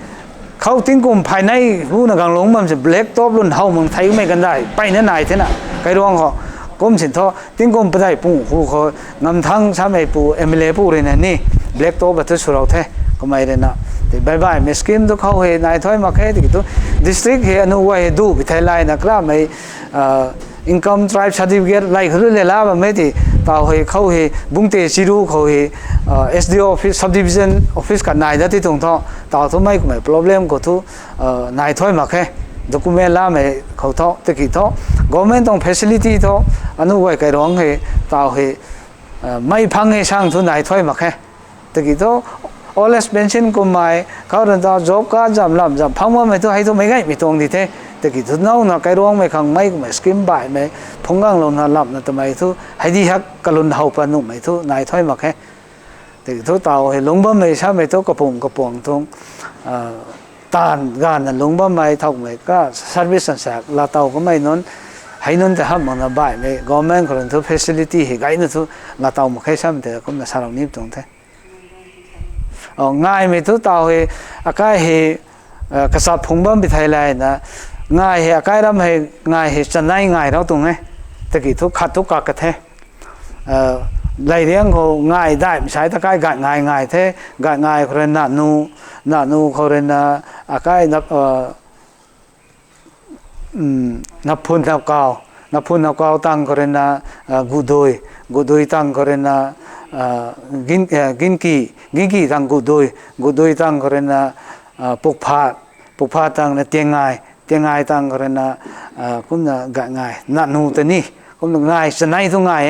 S2: เขาtính cùng phải nay vu là càng lúng mà black top luôn hậu mình thấy mấy cái này bay nó này thế nào cái đó họ cũng chỉ thôi tính cùng bây giờ phụ họ ngâm thắng sao mày phụ MLA phụ này này black top là thứ số lâu thế có mày đây nào thì bye bye mấy scheme đó không hề này thôi mà cái thì tôi district thì anh nuôi đủ bị thay lại là cái mấy income tribe certificate lại hướng lên là mấy thì tao hề không hề bung tiền chi đủ không hề SDO office subdivision office cả này đó thì tổng thọ tao thôi mấy cái problem của tôi này thôi mà cái document là mấy khẩu thọ thì kỹ thọ government trong facility thọ anh nuôi cái đó hề tao hề mấy phăng hề sang thôi này thôi mà cái thì kỹ thọ Oles pension của màyเขาเดินตาม job ก็จำลำจำพังว่าไม่ตัวให้ตัวไม่ไงไม่ตรงที่เท่แต่กี่ตัวน้องนะไกร้องไม่ขังไม่ก็ไม่สกิมบ่ายไม่พงกังลงน่ะลำนะแต่ไม่ตัวให้ดีฮักกะลุนเฮาปะนุ่มไม่ตัวนายถอยมาแค่แต่กี่ตัวเต่าให้ลงบ่ไม่ใช่ไม่ตัวกระปุงกระปวงตรงตานงานน่ะลงบ่ไม่เท่าไม่ก็ service สันแสกลาเต่าก็ไม่นนให้นนแต่ห้ามมันบ่ายไม่ government ก็เลยตัว facility ให้ไกนั่นตัวลาเต่ามาแค่ซ้ำแต่ก็ไม่สารนิบตรงเท่ง่ายไม่ทุกตัวเหอากาศเหกษัตริย์พงบัมพิไทยเลยนะง่ายเหอากาศรำเหง่ายเหจันไนง่ายเราตรงนี้ตะกี้ทุกขัดทุกกักเทไรเรื่องเขาง่ายได้ไม่ใช่ตะกี้กัดง่ายเทกัดง่ายคนน่ะนูคนน่ะอากาศนับพุ่นนับเก่าตั้งคนน่ะกุดอยตั้งคนน่ะกินกีตั้งกุดอยตั้งคนน่ะปุกพาตั้งเนี่ยเตียงง่ายตั้งคนน่ะคุณน่ะกะง่ายนัดนูตัวนี้คุณน่ะง่ายสนัยทุกง่าย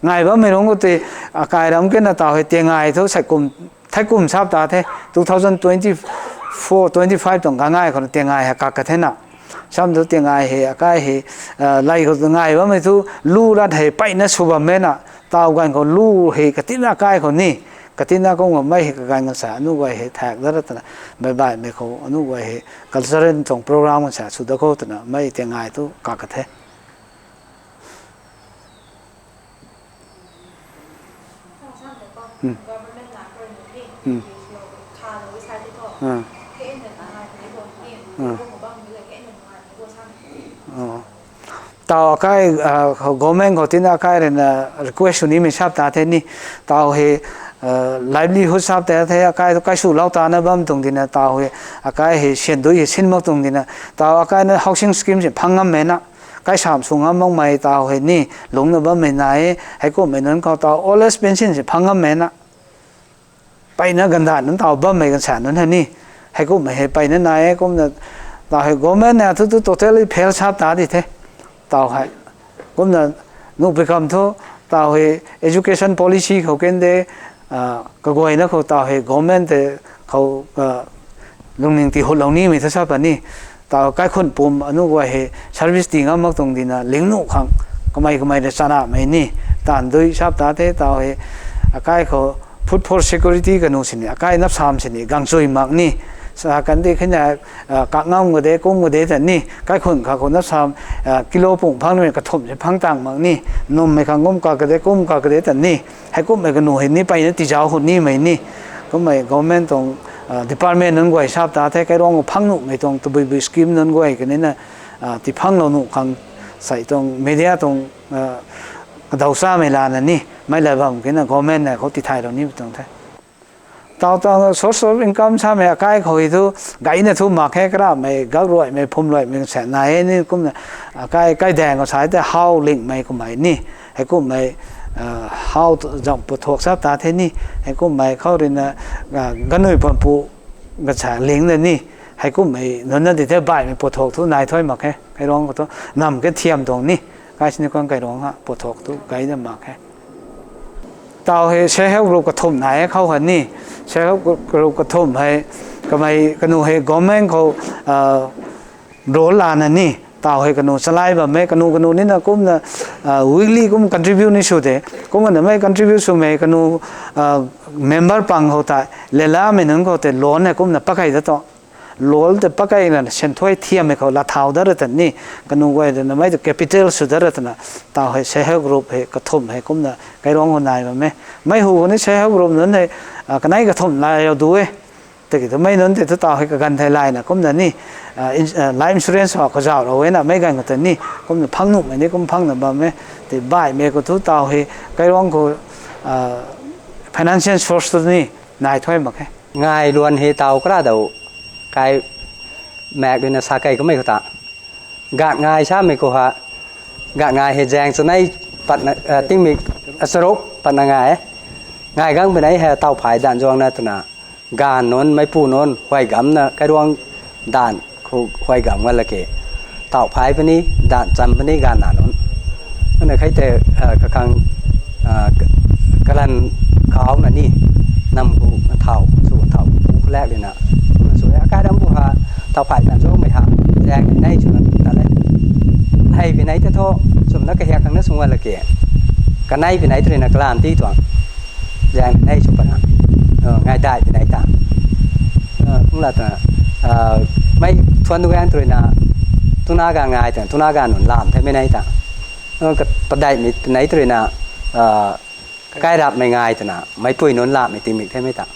S2: ง่ายว่าไม่รู้ก็ตีอากาศเราเกินน่ะต่อให้เตียงง่ายทุกใส่กลุ่มไทยกลุ่มทราบตาเท่2024-25ต้องง่ายคนเตียงง่ายหากากระเทน่ะซ้ำตัวเตียงง่ายเหอากาศเหไล่เขาง่ายว่าไม่ทุลู่รัดเหไปนะสุบะเมน่ะตาวกันเขาลู่เหกติน่ากายคนนี้กติน่าก็ว่าไม่เหการศึกษาอนุวัยเหแทกแล้วแต่บ่ายไม่เขาอนุวัยเหการศึกษาตรงโปรแกรมศึกษาสุดโคตรนะไม่เตียงง่ายตัวกากระเทตาวใกล้government เขาที่น่าใกล้เลยนะ request นี้ไม่ทราบตาเท่นี้ตาวเหlivelihood ทราบแต่เท่ใกล้สู่เล่าตานะบ้างตรงที่นะตาวเหใกล้เหเสียนด้วยเสียนมากตรงที่นะตาวใกล้นะ housing scheme จะพังงั้นไหมนะใกล้3สูงงั้นบ้างไหมตาวเหนี่หลงนะบ้างไม่ไหนให้ก็ไม่นั้นเขาตาว oldest pension จะพังงั้นไหมนะไปนะกันดานนั้นตาวบ้างไม่กันแสนนั้นนี่ให้ก็ไม่ให้ไปนั่นไหนก็นะตาวให้ government เนี่ยทุก totally fail ทราบตาดิเท่ตาวให้ก็นะนุไปคำทุตาวให้ education policy เขาเกินเดก็กวยนะเขาตาวให้ government เขาลงหนึ่งที่หัวเหล่านี้ไม่ทราบปะนี่ ตาใกล้คนปุ่มอนุว่าเฮสร์วิสติงมักตรงดินะเลี้ยงนุขังก็ไม่ได้ชนะไม่นี่ตานด้วยชอบตาเตตาเฮใกล้เขาพุทธ for security กันนู่นสินี่ใกล้นับสามสินี่กังซุยมากนี่สถานการณ์ที่ขณะกักเงาเงเดกุ้งเดแต่นี่ใกล้คนเขาคนนับสามกิโลปุ่งพังนี่กระทบพังต่างมากนี่นมไม่ขังกุ้มกักเดกุ้มกักเดแต่นี่ให้กุ้มไม่กันนู่นเห็นนี่ไปนี่ติดเจ้าคนนี่ไม่นี่ก็ไม่ government ตรงdepartment นั้นก็ชอบตาแท้ใกล้ร้องพังนู่ไม่ตรงตัวบีสกิมนั้นก็ไอ้กันนี่นะที่พังเราหนุ่ขังใส่ตรงมีเดียตรงดาวซ่าไม่ลานั่นนี่ไม่เลยว่าผมคิดนะ government เนี่ยเขาติดไทยเรานี่ตรงแท้ตอน source of income ใช่ไหมใกล้เขาอีทุไกด์เนี่ยทุกมาแค่กระไม่กักรวยไม่พุ่มรวยไม่แสนนายนี่ก็เนี่ยใกล้แดงก็ใช้แต่ how link ไม่ก็ไม่นี่ให้ก็ไม่how จังปวดท้องซับตาเท่นี่ให้ก็ไม่เข้าเรียนกันหน่วยปุ่มปูกระชากลิงเลยนี่ให้ก็ไม่นั่นที่เท่าบ่ายไม่ปวดท้องทุกนายถ้อยมาแค่ใครร้องก็ต้องนำก็เทียมตรงนี้ใกล้ชิ้นนี้ก็ใครร้องฮะปวดท้องทุกไกด์เนี่ยมาแค่ตาให้ใช้ให้รูปกระทบไหนเข้าหันนี่ใช้ให้รูปกระทบให้ก็ไม่กันหนูให้กอมเมนเขาโรลานั่นนี่ตาให้กันหนูสไลด์แบบไม่กันหนูนี่นะกุ้มนะweekly กุ้ม contribute นี่สุดเลยกุ้มมันไม่ contribute สุดไม่กันหนูmember ปังเขาตายเลล่าไม่นึงเขาแต่ล้นเนี่ยกุ้มนะปักไอ้ตัวล้นแต่ปักไอ้นั่นเช่นถ้วยเทียมให้เขาละเท้าได้แต่นี่กันหนูไว้แต่ไม่จะ capital สุดได้แต่นะตาให้ใช้ให้รูปให้กระทบให้กุ้มนะใครร้องคนไหนแบบไม่หูคนนี้ใช้ให้รูปนั้นให้กันไหนกระทบลายเราดูแต่ก็ไม่นั้นแต่ถ้าต่อให้กันไทยลายนะก็มันนี่ไลฟ์อินชูเรนซ์เขาจะเอาไว้นะไม่กันก็แต่นี่ก็มันพังนุ่มอันนี้ก็พังนะบ้างไหมแต่บ่ายเมื่อก็ทุกต่อให้ใครร้องก็ financial source ตัวนี้นายถ้อยมาแค่
S4: ง่ายล้วนเฮตาวก็ได้แต่ใครแม็กด้วยนะสาไก่ก็ไม่ก็ตากะง่ายใช่ไหมก็ฮะกะง่ายเฮแจงส่วนในปัดติ้งมีสรุปปัดง่ายง่ายกังไปไหนเฮตาวผายด่านจวงนะตัวน่ะการนนไม่ปูนนหวยกำนะใครร้องด่านคู่หวยกำกันละเกะตาวผายไปนี้ด่านจำไปนี้การด่านนนนั่นแหละใครแต่กระคังกระลันเขาน่ะนี่นำกูมาเท่าสู่เท่าผู้แรกเลยนะส่วนอาการดำบัวเท่าผ่านแบบโซ่ไม่หาแรงในจุดนั้นนั่นแหละให้ไปไหนจะโทษสมนักกระแหกครั้งนั้นสมวันละเกะกันในไปไหนตัวนี้นักลานที่ตัวแรงในจุดปัญหาง่ายได้ไปไหนต่างพวกเราตัวไม่ทวนตัวแอนตัวน่ะตัวนาการง่ายแต่ตัวนาการหนุนลามแทบไม่ไหนต่างก็ประเดี๋ยวมีไหนตัวน่ะใกล้รับไม่ง่ายแต่นะไม่ปุ้ยนนละไม่ติมิกแท้ไม่ต่าง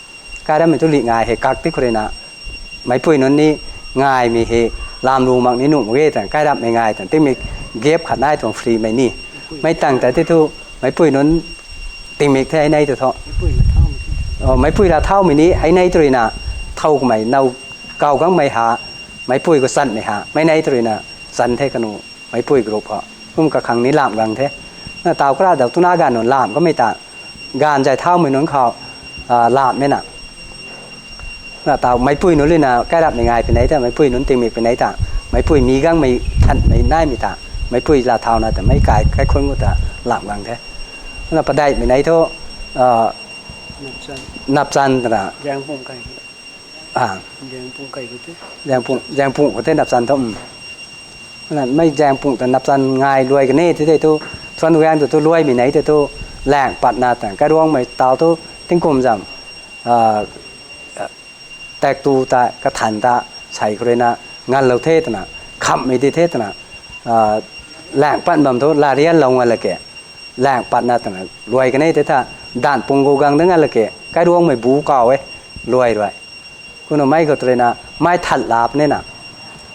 S4: ใกล้รับไม่ตุลิง่ายเหกักที่คนนะไม่ปุ้ยนนนี่ง่ายมีเหลามรูมักนี้หนุ่มเวแต่ใกล้รับไม่ง่ายแต่ติมิกเก็บขัดได้ตรงฟรีไม่นี่ไม่ตั้งแต่ที่ทุไม่ปุ้ยนนติมิกแท้ในตัวเท่าไม่ปุ้ยละเท่าไม่นี้ไอ้ในตัวน่ะเท่าไม่เน่าเก่าก็ไม่หาไม่ปุ้ยก็สั้นไม่หาไม่ในตัวน่ะสั้นแท้กันหนูไม่ปุ้ยกรุบเพราะพุ่มกับครั้งนี้ลามกังแท้ตาวก็ได้แต่ตุนาการหนุนลามก็ไม่ต่างการใจเท่าเหมือนน้องเขาลามไม่หนักตาวไม่ปุ้ยนุ้นเลยนะใกล้รับยังไงเป็นไหนแต่ไม่ปุ้ยนุ้นตีมีเป็นไหนต่างไม่ปุ้ยมีกังไม่ทันไม่ได้มีต่างไม่ปุ้ยลาเท่านะแต่ไม่กายใกล้คนก็แต่ลามกังแท้แล้วประเดี๋ยวเป็นไหนเท่านับจันตระ
S2: ยางปุ่งไก่ยางปุ่งไก่ก็ได้
S4: ยางปุ่งก็ได้นับจันท่อมนั่นไม่ยางปุ่งแต่นับจันง่ายรวยกันนี่ที่ได้ตัวส่วนตัวอย่างตัวรวยมีไหนตัวแหลงปัดนาแต่ก็ร้องไม่ตาวตัวทิ้งกลมจำแตกตูตากระถันตาใส่คนนะงานเราเทศนะคำไม่ได้เทศนะแหลงปัดแบบตัวลาเรียนลงอะไรแกแหลงปัดนาแต่รวยกันนี่แต่ถ้าด่านปุ่งโกกังทั้งอะไรแกก็ร้องไม่บูก่อไว้รวยด้วยคุณไม่ก็ตัวนะไม่ถัดลาบเนี่ยนะ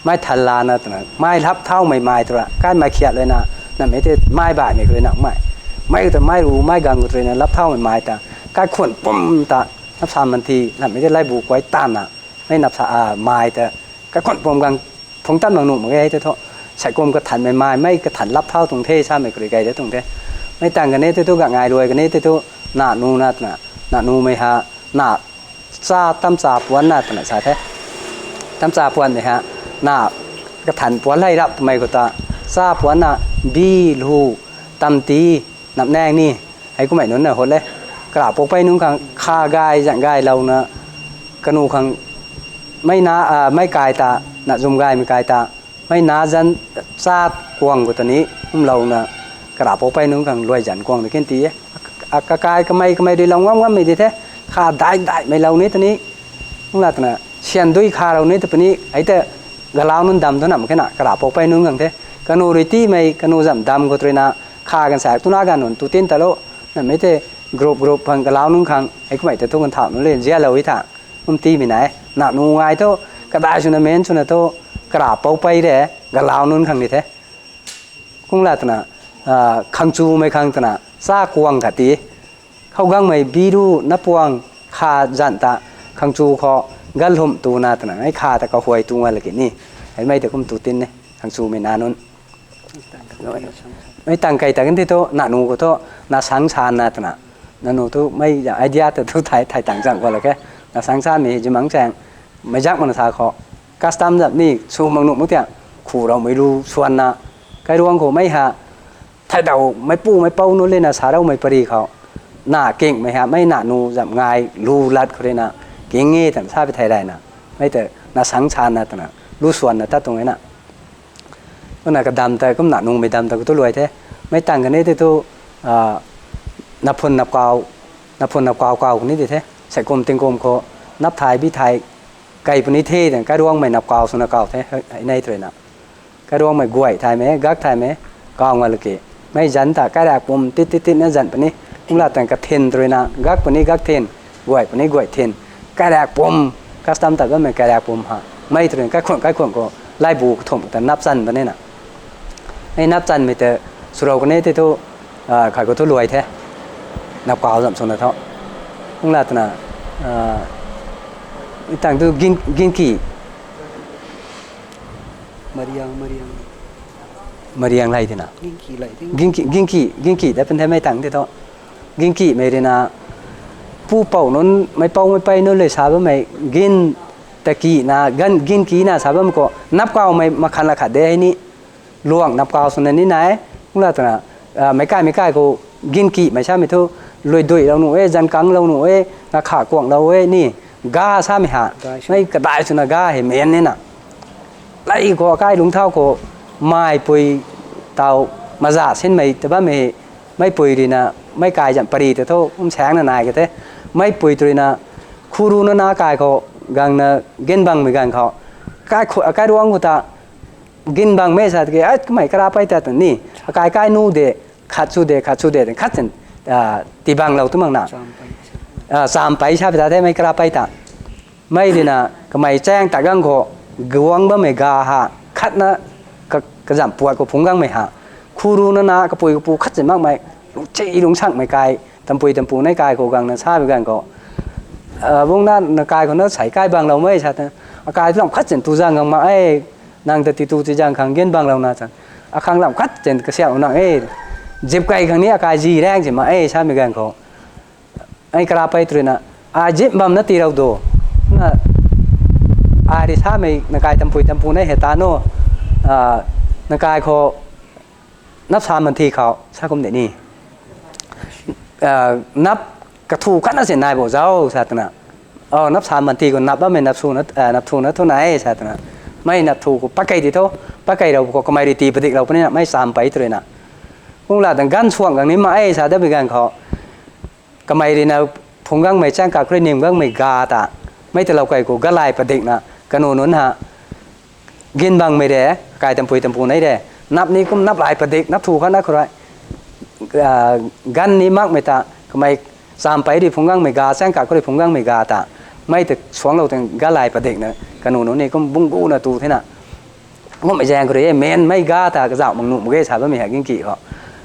S4: ไม่ทันลานะแต่ไม่รับเท่าไม่ไม้ตัวการไม่เขียดเลยนะนั่นไม่ได้ไม้บ่ายไม่เคยหนักไม่แต่ไม่รู้ไม่กังตัวนะรับเท่าไม่ไม้แต่การขวนปุ่มตานับสามนาทีนั่นไม่ได้ไล่บุกไว้ต้านนะไม่นับสาไม้แต่การขวนปุ่มกังพงตั้นบางหนุ่มไม่ได้เท่าใส่กลมกระถันไม่ไม้ไม่กระถันรับเท่าตรงเทใช่ไม่เคยไกลได้ตรงเทไม่ต่างกันนี่ตัวกับง่ายรวยกันนี่ตัวหน้านูนัดน่ะหน้านูไม่หาหน้าซาตั้มซาปวนน่ะตัวไหนใช่แท้ตั้มซาปวนเนี่ยฮะน่ากระถันปวนไล่รับทำไมก็ตาซาปวนน่ะบีลูตำตีนับแนงนี่ให้กูไม่นู้นน่ะคนเลยกราบปกไปนู้นขังคากายอย่างกายเรานะกระนูขังไม่น่าไม่กายตา นะจุ่มกายมีกายตาไม่น่าจันซาดกวางกว่าตัวนี้เรานะกระปกไปนึงกันรวยจันกวางในเกินตีกกายก็ไม่ได้ลองว่าไม่ได้แท้ขาได้ไม่เรานี้ตัวนี้นั่นแหละนะเชียนด้วยขาเรานี้ตัวนี้ไอ้แต่กระลาวนั้นดำตัวนั้นมันแค่น่ะกระปกไปนึงกันแท้กันโนริตี้ไม่กันโนจำดำก็ตัวน่ะขากันแสกตัวน่ากันหนุนตัวเต้นตะโลนั่นไม่แต่กรุบพังกระลาวนึงขังไอ้ก็ไม่แต่ตัวกันถามนั่นเลยเจ้าเราวิธาตีไม่ไหนหนักนูไงตัวกระดาษชุนเมนชุนตัวกระเป๋าไปเด้กระลาวนู้นขังนี่แท้คงละตัวน่ะขังจูไม่ขังตัวน่ะซากวางกะตีเขากังไม่บีรูนับวงขาจันตะขังจูเขากัลหมตัวน่ะตัวน่ะไอ้ขาแต่ก็หวยตัวอะไรกินนี่ไอ้ไม่แต่ก็ตัวตินเนี่ยขังจูไม่นานนู้นไม่ตั้งใจแต่กันที่ตัวหนักนูก็ตัวน่ะสังสารน่ะตัวน่ะนั่นนูตัวไม่อยากไอเดียแต่ตัวไทยต่างจังกว่าเลยแค่น่ะสังสารมีจะมั่งแจงไม่ยักมันสาเขากัสตัมแบบนี้ชูมังหนุ่มมั้งเตี้ยขู่เราไม่รู้ชวนนะใครรู้ว่าเขาไม่หาถ้าเราไม่ปูไม่เป้านู้นเลยนะสาเราไม่ปรีเขาหน้าเก่งไหมฮะไม่หน้านูแบบง่ายรู้รัดเขาเลยนะเก่งเงี้ยแต่ทราบไปไทยได้นะไม่แต่น่าสังชานนะแต่นะรู้ส่วนนะถ้าตรงนี้นะก็น่ากระดำแต่ก็หน้านูไม่ดำแต่ก็ตัวรวยแท้ไม่ต่างกันนี่ที่ตัวนับพลนับกาวคนนี้ดิแท้ใส่กลมเต็งกลมเขานับไทยพี่ไทยไก่ปนิเทศเนี่ยก็ร่วงไม่นับกาวสุนัขกาวแท้ในตัวน่ะก็ร่วงไม่กล้วยไทยไหมกักไทยไหมกาวมาเลยกี่ไม่ยันแต่ก็ได้ปุ่มติดนั่นยันปนิมุ่งละแต่กับเทนตัวน่ะกักปนิกักเทนกล้วยปนิกล้วยเทนก็ได้ปุ่มกัสตัมแต่ก็ไม่ก็ได้ปุ่มฮะไม่ตัวก็คนก็ไล่บุกถมแต่นับจันปนิน่ะไอ้นับจันไม่แต่สุราคนนี้ที่ตัวใครก็ตัวรวยแท้นับกาวสัมสนนะเท่ามุ่งละตัวน่ะต่างตัวกินกี่มาเรียงไรทีน่ะกินกี่แต่เป็นแท้ไม่ต่างที่เท่ากินกี่ไม่ได้นะผู้เป่านั้นไม่เป่าไม่ไปนั่นเลยสาบไม่กินตะกี้นะกินกี่นะสาบมันก็นับกาวไม่มาคันละขัดได้นี่ล่วงนับกาวส่วนนี้ไหนพวกเราตัวน่ะไม่ใกล้ก็กินกี่ไม่ใช่ไม่เท่าลอยดุยเราหนูจันกังเราหนูราคากวางเรานี่กาซาไม่หาไม่กระต่ายสุนัขกาเห็นเอ็นนี่น่ะไล่ก็ใกล้ลุงเท่าก็ไม่ปุยเตามาจ่าเส้นไม่แต่ว่าไม่ปุยดีนะไม่กายจันปรีแต่เท่าผมแฉงน่ะนายก็เท่ไม่ปุยตัวนะคูรูน่ะนากายเขากังน่ะเกินบังเหมือนกันเขาใกล้ดวงกูตากินบังไม่ใช่ที่ไอ้ไม่กระไปแต่ตัวนี้ใกล้นู่เดขัดชูเดขัดจนตีบังเราตุ้มบังน่ะสามไปใช่ไหมแต่ไม่กระไปแต่ไม่ดีนะก็ไม่แจ้งแต่กังก็กวงบ่ไม่กาหาคัดนะก็จำปวดก็พุงกังไม่หาคูรูนะก็ปุยก็ปูคัดจนมากไม่ลุงช่างไม่กายตำปุยตำปูในกายก็กังนะทราบเหมือนกันก็วงนั้นกายคนนั้นใส่กายบังเราไม่ใช่ไหมกายที่เราคัดจนตัวจังกังมานางแต่ติตูจะจังขังเงินบังเรานะจังขังเราคัดจนกระเสียวนางเจ็บไก่ครั้งนี้กายจีแรงใช่ไหมใช่เหมือนกันก็ไอ้กระไปตัวน่ะเจ็บบัมนั่นตีเราดูน่ะดิซ่าไม่นักกายตำปูในเหตุการณ์โน่นักกายเขานับสามนาทีเขาใช่คำเดี๋ยวนี้นับกระทูขั้นนั่นเสียนายบอกเจ้าสัตว์น่ะนับสามนาทีก็นับว่าไม่นับสูนับทูนับเท่าไหนสัตว์น่ะไม่นับทูก็ปักไก่ที่เท่าปักไก่เราก็ไม่ได้ตีปฏิเราพวกนี้ไม่สามไปตัวน่ะพวกเราแต่การช่วงอย่างนี้มาสัตว์ได้เป็นการเขาก็ไม่ได้นะพงกังไม่แจ้งกับเครื่องนิ่มกังไม่กาตาไม่แต่เราไก่กูก็ไล่ประเด็กนะกันโน่นฮะกินบังไม่ได้กายตำปูไหนได้นับนี้ก็นับหลายประเด็กนับถูกเขานะคนไรกันนี้มากไม่ตาก็ไม่สามไปดิพงกังไม่กาแจ้งกับก็เลยพงกังไม่กาตาไม่แต่สวงเราแต่ก็ไล่ประเด็กนะกันโน่นนี่ก็บุ้งกู้นะตูเท่านั้นก็ไม่แจ้งก็เลยเมนไม่กาตากระเจ้ามังหนุ่มก็สาวไม่หากินกี่เขา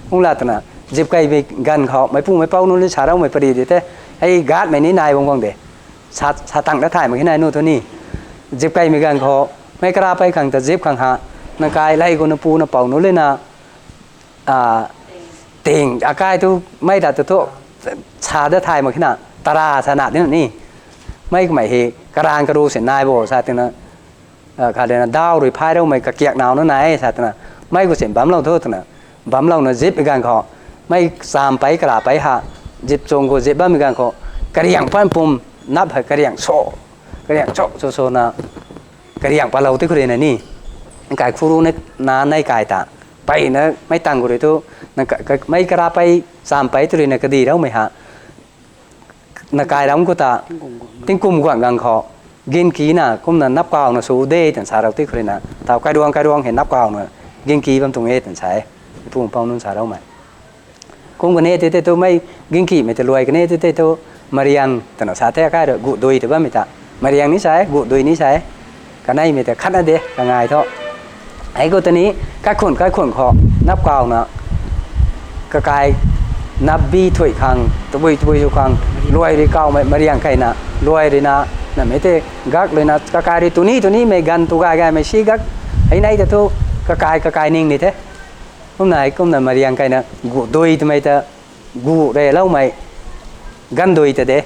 S4: พวกเราตัวน่ะเจ็บไก่ไปกันเขาไม่พุ่งไม่เป้านู่นนี่ชาเราไม่ประดิษฐ์แต่ไอ้กาดไม่นี้นายว่างๆเด้ชาตั้งได้ถ่ายมาที่นายนู่นตัวนี้เจ็บไก่ไม่กันเขาไม่กล้าไปขังแต่เจ็บขังหานักกายไล่คนน้ำปูน้ำเป่านู่นเลยนะเต่งอากายตัวไม่ดัดตัวชาได้ถ่ายมาที่น่ะตาราชนะนี่ไม่ก็ไม่เฮกระรานกระดูเสียนายโบชาตินะขาเดินดาวหรือพายเราไม่กระเกียกหนาวนั่นไหนชาตินะไม่ก็เสียนบั๊มเราเท่าตัวน่ะบั๊มเราเนี่ยเจ็บไปกันเขาไม่สามไปกระไปหาเจ็บจงก็เจ็บบ้างไปกันเขากระเรียงพันปุ่มนับให้กระเรียงโซ่นะ กระเรียงปลาเราที่คุยน่ะนี่กายฟูรู้ในนาในกายตาไปนะไม่ตังกูเลยทุนั่นก็ไม่กระไปสามไปตัวนี้นะก็ดีแล้วไหมฮะนักกายเราก็ตาติ้งกุมกว่างกังคอกินกีน่ะกุมน่ะนับกาวน่ะสู้เด้แต่สาเราที่คุยน่ะตากายดวงเห็นนับกาวน่ะกินกีบำตรงเอแต่ใช้ผู้ปองนุ่นสาเราไหมกุมกันเอเตตัวไม่กินกีไม่จะรวยกันเอเตตัวมาเรียงแต่หน้าสาเทกายเด้อกุดุยแต่ว่าไม่ตามาเรียงนิสัยกุดุยนิสัยกันให้ไม่แต่คัดนั่นเด้กันง่ายเท่าไอ้กูตัวนี้ก็คนขอนับกาวนะก็กายนับบีถอยคังตัวบุยทุกคังรวยดีเก้าไม่เรียงใครนะรวยดีนะนั่นไม่เท่กักเลยนะก็กายตัวนี้ไม่กันตัวกายไม่ชี้กักไอ้ไหนแต่ตัวก็กายนิ่งนี่เท่hôm nayมาเรียงใครนะกูดุยทำไมแต่กูเร่เล่าไม่กันดุยแต่เด้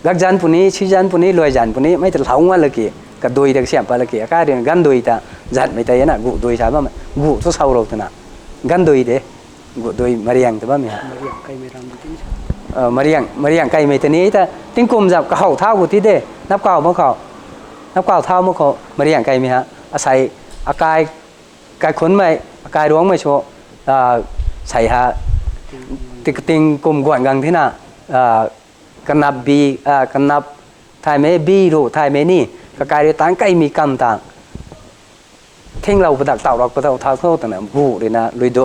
S4: กักจันปุ่นี้ชี้จันปุ่นี้รวยจันปุ่นี้ไม่แต่เหลาวันละกี่ก็ดุยแต่เสียบไปละกี่ก็เรื่องกันดุยแต่จัดไม่แต่ยันน่ะกูดุยใช่ป่ะมันกูทุกเสาเราตัวน่ะกันดุยเด้กูดุยมาเรียงแต่ว่ามีฮะมาเรียงใครไม่แต่นี้แต่ติ้งกลุ่มจับก็เข้าเท้ากูที่เด้นับเก้าเมื่อเขานับเก้าเท้าเมื่อเขามาเรียงใครมีฮะอาศัยอากายขนไม่อากายร้องไม่โชว์ใส่ฮะติ้งกลุ่มกวนกันที่น่ะกันนับบีกันนับไทยไม่บีรู้ไทยไม่นี่ก็กลายเป็นตั้งใกล้มีกรรมต่างทิ้งเราประดักเต่าเราประดักเท้าโซ่ต่างๆบูเลยนะลุยโด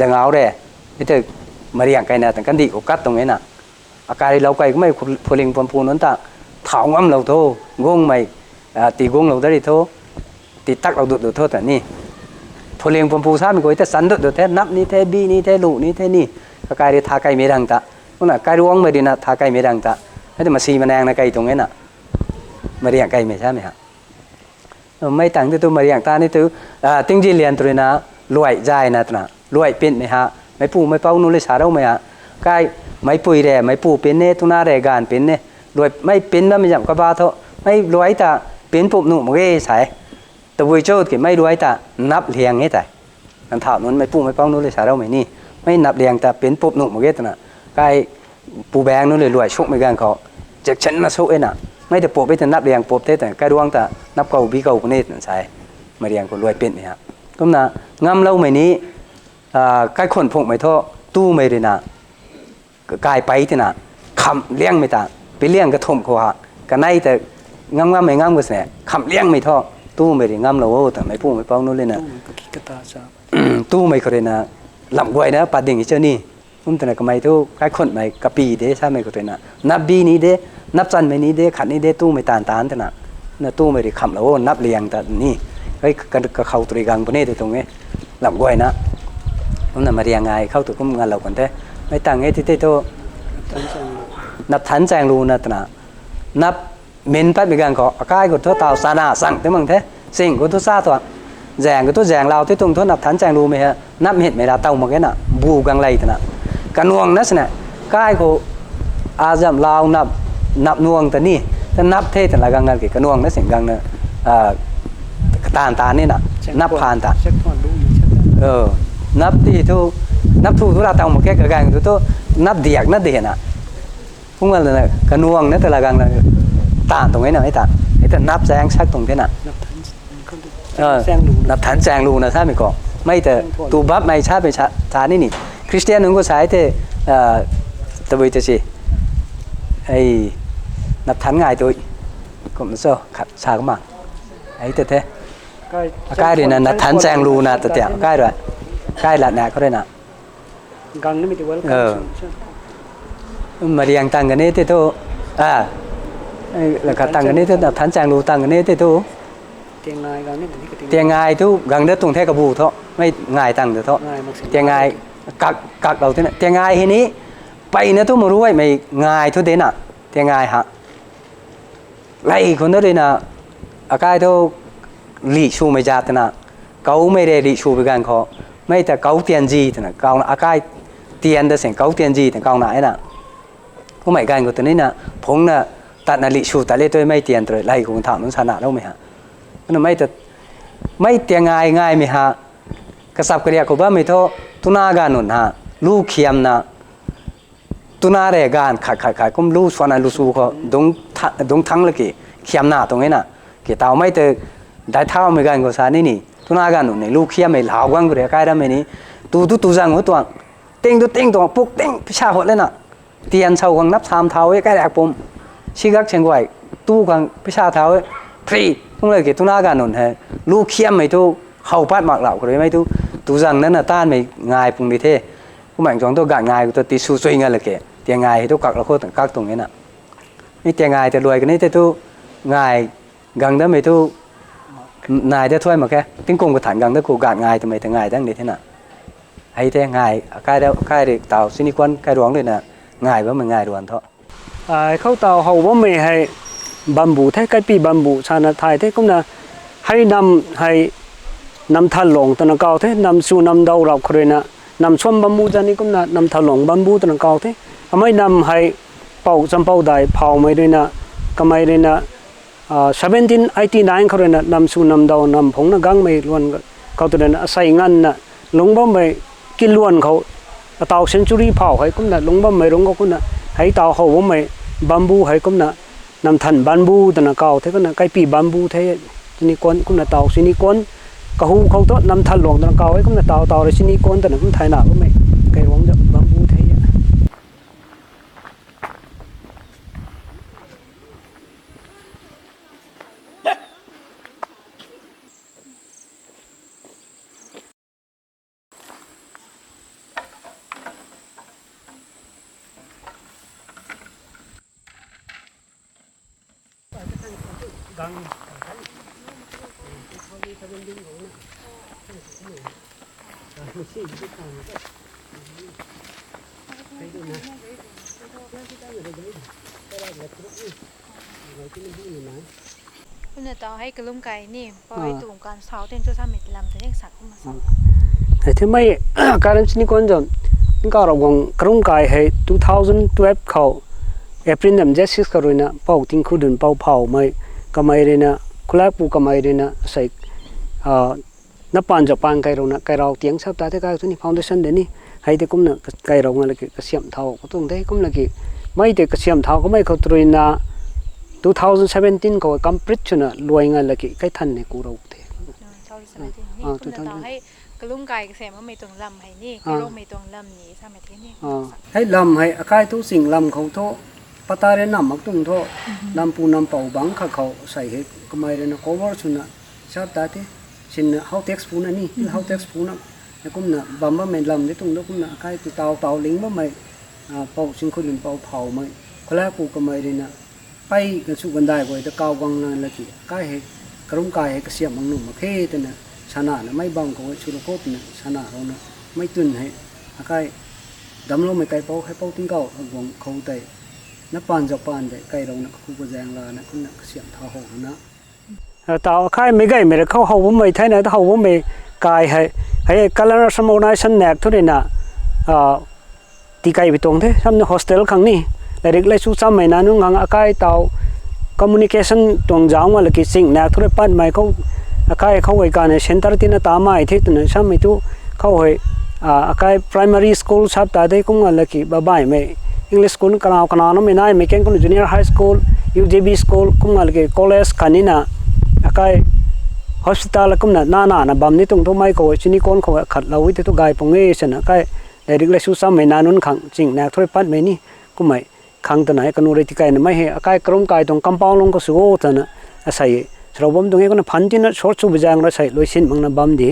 S4: ยังเอาเลยนี่เธอมาเรียงไกลนะแต่กันดีกว่ากัดตรงนี้น่ะอาการเราไกลก็ไม่พลิงปนปูนั้นต่างเท้าง้ำเราโทงงไม่ตีงงเราได้โทตีตักเราดุโทแต่นี่พลิงปนปูซ้ำมีก็แต่สันดุแท้นับนี่แท้บีนี่แท้ลูนี่แท้นี่ก็กลายเป็นทาไกลไม่ดังตานั่นน่ะไกลร้องไม่ดีนะทาไกลไม่ดังตาให้แต่มาซีมาแดงนะไกลตรงนี้น่ะมาเรียงไกลไม่ใช่ไหมฮะไม่ต่างที่ตัวมาเรียงตานี่ตัวติ้งจีเรียนตัวนะรวยใจนะตัวน่ะรวยเป็นไหมฮะไม่ปูไม่เป้านู่นเลยสาเราไหมฮะใกล้ไม่ปุยแร่ไม่ปูเป็นเน่ตุนาแร่การเป็นเน่รวยไม่เป็นแล้วไม่จำกบ้าเท่าไม่รวยแต่เป็นปุ๊บหนุ่มเง่ใส่ตัววิโจ้ที่ไม่รวยแต่นับเรียงให้แต่นั่นถามนู้นไม่ปูไม่เป้านู่นเลยสาเราไหมนี่ไม่นับเรียงแต่เป็นปุ๊บหนุ่มเง่ตัวน่ะใกล้ปูแบงนู่นเลยรวยชุกไม่กันเขาจากฉันมาสู้เอ็น่ะไม่แต่ปบไปแต่นับเรียงปบแต่ใกล้ดวงแต่นับเก่าบีเก่าคนนี้นั่นใช่มาเรียงคนรวยเป็นไหมครับก็น่ะงำเล่าไหมนี้ใกล้คนพงไม่ท่อตู้ไม่เลยนะกายไปที่น่ะคำเลี้ยงไม่ต่างไปเลี้ยงกระทมเขาฮะกันในแต่งำไม่งำก็แสบคำเลี้ยงไม่ท่อตู้ไม่ได้งำเราแต่ไม่พูดไม่ป้องนู้นเลยนะตู้ไม่เขาเลยนะหลับไว้นะปัดดิ่งเจ้านี่พุ่มแต่ไหนก็ไม่ตู้ใกล้คนไม่กระปีเด้ใช่ไหมเขาเลยนะนับบีนี้เด้นับจันไม่นี้เด้ขัดนี้เด้ตู้ไม่ตานแต่น่ะน่ะตู้ไม่ได้คำเรานับเลี้ยงแต่นี่ไอ้กระเขาตรีกังพวกนี้ตรงนี้หลับไว้นะผมน่ะมาเรียงไงเข้าตัวก็งานเราคนเท่ไม่ต่างไอ้ที่โตนับทันแจงรูนะตนะนับเมนไปมีการขออากายก็ทั่วเตาสานาสั่งแต่มึงเท่สิ่งก็ทั่วซาตัวแจงก็ทั่วแจงเราที่ตรงทั่วนับทันแจงรูไหมฮะนับเห็ดไม่ได้เตาหมดแค่น่ะบูกังไรตนะกันวงนั่นสินะกายก็อาจจะเรานับนวงแต่นี่ถ้านับเท่แต่ละกังนั่นกี่กันวงนั่นสิ่งกังเนี่ยตานี่น่ะนับผ่านตานับที่ทุกนับทุกเราเตาหมดแค่กระกังทุกนับเดียกนับเดียน่ะพวกมันเลยกันวงนั่นแต่ละกังเลยตาตรงนี้น่ะไอ้ตาไอ้แต่นับแจงชักตรงที่น่ะนับฐานแจงรูนะใช่ไหมก่อไม่แต่ตูบับไม่ชาเป็นชานี่นี่คริสเตียนนึงก็ใช้แต่ตะวิตสิไอ้นับฐานง่ายตัวก็มันโซ่ขัดชาก็มาไอ้แต่ใกล้เลยนะนับฐานแจงรูนะแต่ใกล้เลยใกล้ละเนี่ยเขาเลยนะกังนี่ไม่ถือว่ามาเรียงตังกันนี่ที่ตัวแล้วก็ตังกันนี่ที่นับฐานแจงรูตังกันนี่ที่ตัวเตียงง่ายทุกกังเดือดตรงแท้กระบูเท่าไม่ง่ายตังเดือดเท่าเตียงง่ายกักเราที่นั่นเตียงง่ายทีนี้ไปนะทุกมารู้ไว้ไม่ง่ายทุกเด่นอ่ะเตียงง่ายฮะไล่คนนั้นเลยนะอากาศทุกหลีชูไม่จัดนะเขาไม่ได้หลีชูไปกันเขาไม่แต่เขาเตียนจีนะเขาอากาศเตียนแต่เสียงเขาเตียนจีแต่เขาไหนน่ะผู้ใหม่กันก็ตัวนี้นะผมน่ะตัดนาฬิชูแต่เล่ตัวไม่เตียนตัวไล่คงถามนุชนะแล้วไหมฮะนั่นไม่เตียงง่ายไหมฮะกษัตริย์กระเดียกว่าไม่ท้อตุนาการนุนฮะลูกเขียมนะตุนาเรการขายก็ลูกสวรรค์ลูกสูเขาดงทั้งเลยกี่เขียมหน้าตรงนี้น่ะ cái tàu mấy từ đại thao mấy gan của sa này tu na gan này lúc kia mấy lão quan của cái đó mấy ní tu rằng của tuang tiếng tuang bốc tiếng xa hội lên nè tiền sau quăng nắp tham tháo ấy cái đẹp bom xí gác trên quầy tu quăng xa tháo ấy free không là cái tu na gan này lúc kia mấy tu hậu phát mặc lão của đấy mấy tu rằng nó là tan mấy ngài cùng đi thế cũng mạnh chúng tôi gạt ngài của tôi tí su suy ngay là kệ tiền ngài thì tôi cặc là khô tận các tuần ấy nèนี่แต่งายแต่รวยกันนี่แต่ทุงายกังได้ไหมทุนายได้ถ้วยมาแค่ติ้งกงกับฐานกังได้กูกาดงายทำไมแต่งายตั้งเด็ดที่น่ะไอ้แต่งายใกล้แล้วใกล้เด็กเต่าซินิควันใกล้ร้องเลยน่ะงายว่ามันงายรวนเถอะเขาเต่าเขาว่าไม่ให้บัมบูเท่ใกล้ปีบัมบูชาณไทยเท่ก็น่ะให้นำทันหลงตะนังเก่าเท่นำสู่นำดาวเราเคยน่ะนำชมบัมบูจานี่ก็น่ะนำทันหลงบัมบูตะนังเก่าเท่ทำไมนำให้เป่าจำเป่าได้เผาไม่ได้นะก็ไม่ได้นะ1789เขาเลยนะนำสู่นำดาวนำผงนะกังไม่ล้วนเขาตัวนั้นใส่งันนะลงบ่ไม่กินล้วนเขาเต่าเซนจูรี่เผาให้ก็นะลงบ่ไม่ลงก็นะให้เต่าเขาบ่ไม่บัมบูให้ก็นะนำทันบัมบูตัวนั้นเก่าเท่ก็นะไก่ปีบัมบูเท่ซินิคอนก็นะเต่าซินิคอนก็หูเขาตัวนำทันหลวงตัวนั้นเก่าให้ก็นะเต่าเลยซินิคอนตัวนั้นก็ไทยหนาก็ไม่ไก่ร้องจะบัมบูเท่
S1: คุณจะต่อให้กระลุ่มไก่นี่ปล่อยตุ่มการเสาเต้นจุดสามเม็ดลำแต่ยังสัตว์ขึ้นมา
S4: แต่ที่ไม่การนี้นี่คนจะก็เราวงกระลุ่มไก่ให้2012เขาเอพริลนั้นเจสซิสก็รู้นะเป่าทิ้งคู่ดินเป่าเผาไม่ก็ไม่เลยนะคุลาปูก็ไม่เลยนะใส่นับปันจะปันไก่เรานะไก่เราเตียงชอบตาที่ไก่ตัวนี้ฟาวเดชั่นเดี๋ยวนี้ให้ที่กุ้มนะไก่เราเงี้ยเลยก็เสียมเท้าก็ต้องได้กุ้มเลยไม่แต่ก็เสียมเท้าก็ไม่เขาตรีนะ2017ก็คอมพลีทชนะรวยเงี้ยเลยไก่ทันเนี่ยกูเราเท่
S1: นี่คุณจะต่อให้กระลุ่มไก่เสียมก็ไม่ตรงลำให้นี่กระลุ่มไม่ตรงลำนี้สามเม็ดนี่
S4: ให้ลำให้ไก่ทุกสิ่งลำเขาโตปตาเรนน้ำมักตุ้งโตน้ำปูน้ำเป่าบังเขาใส่ให้ก็ไม่เลยนะ cover ชนะชอบตาที่เช่นเขาเท็กซ์ปูนั่นนี่เขาเท็กซ์ปูนั่นแล้วก็น่ะบำบัดไม่ลำได้ตรงนั้นก็น่ะใครตัวเต่าลิงบ่ไม่เป่าสิ่งคนอื่นเป่าเผาไม่คนแรกกูก็ไม่เลยนะไปกันสู้กันได้ก็จะก้าววังนั่นละกี่ใครให้กระรุ่งกายให้กระเสียบมังหนุ่มมาเท่แต่น่ะชนะน่ะไม่บังก็ชุลโคตน่ะชนะเราน่ะไม่ตื่นให้ใครดำลงไม่ไกลเป่าให้เป่าติ้งเก่าหวงเขาแต่นับปานจะปานแต่ไกลเราน่ะคู่กับแจงลาน่ะก็น่ะเสียบเท้าหงนะเต่าใครไม่ไกลไม่ได้เขาเขาไม่ใช่นะเขาไม่กายให้การรักษาโมนาชันแนกทุเรศน่ะที่ไกลไปตรงเท่ทำในโฮสเทลครั้งนี้แต่เด็กเลยสู้ซ้ำไม่นานนุ่งหางอากาศเต่าคอมมูนิเคชันตรงจ้างว่าเลยกิสิ่งแนกทุเรศปั้นไม่เขาอากาศเขาไว้การเซ็นเตอร์ที่น่ะตามมาไอ้ที่ตัวนั้นซ้ำไม่ตู้เขาให้อากาศ primary school ชอบตาได้ก็ว่าเลยกิบ้าไม่ English school ขนาดนั้นไม่ได้ไม่เก่งคน junior high school UJB school ก็ว่าเลยกิ college คันนี้น่ะอากาศ hospital ก็น่ะน่ะบำนี้ตรงทุ่งไม้เขาชินิคอนเขาขัดเราไว้ที่ตัวกายปงเงี้ยฉันนะก็ได้เด็กเลยสู้ซ้ำไม่นานนุ่นขังจริงแนกทุเรศปั้นไม่นี่ก็ไม่ขังตัวไหนกันนู่นที่ไกลน่ะไม่ให้อากาศกระรุ่มกายตรงกำปองลงก็สู้ตัวน่ะใส่เราบำตรงนี้ก็น่ะพันที่น่ะช็อตสู้ไปจังเราใส่ลอยสิ้นมังน่ะบำดี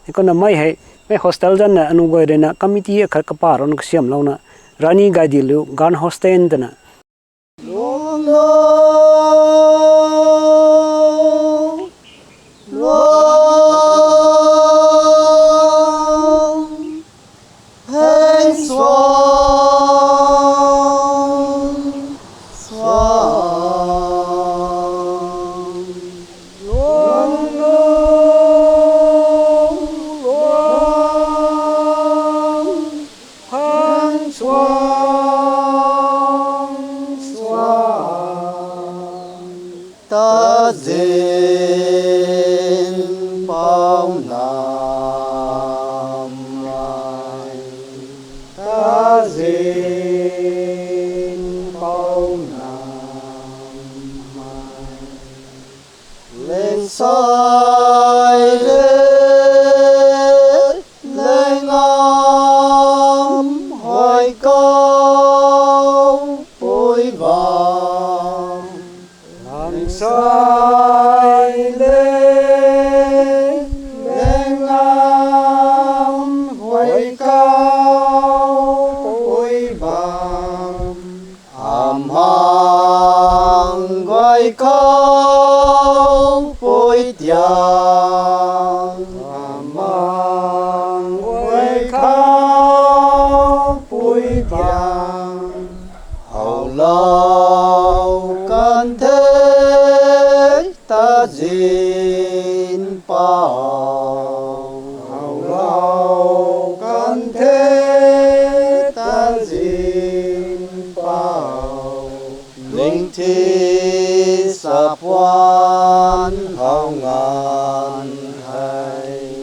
S4: นี่ก็น่ะไม่ให้ไม่ hostel จันน่ะอนุกรณ์น่ะ committee ขัดกระป๋าเราน่ะเสียมเราน่ะรานีกายดีลูกการ hostel ตัวน่ะล
S5: soi lên ngom hỏi câu bụi vàng làm soi lên ngom hỏi câu bụi vàng hàng gọi câu bụi tiếng mang gọi câu bụi tiếng hầu lâu cần thế ta gìn bao hầu lâu cần thế ta gìn bao linh thi sập quan hậu ngàn hay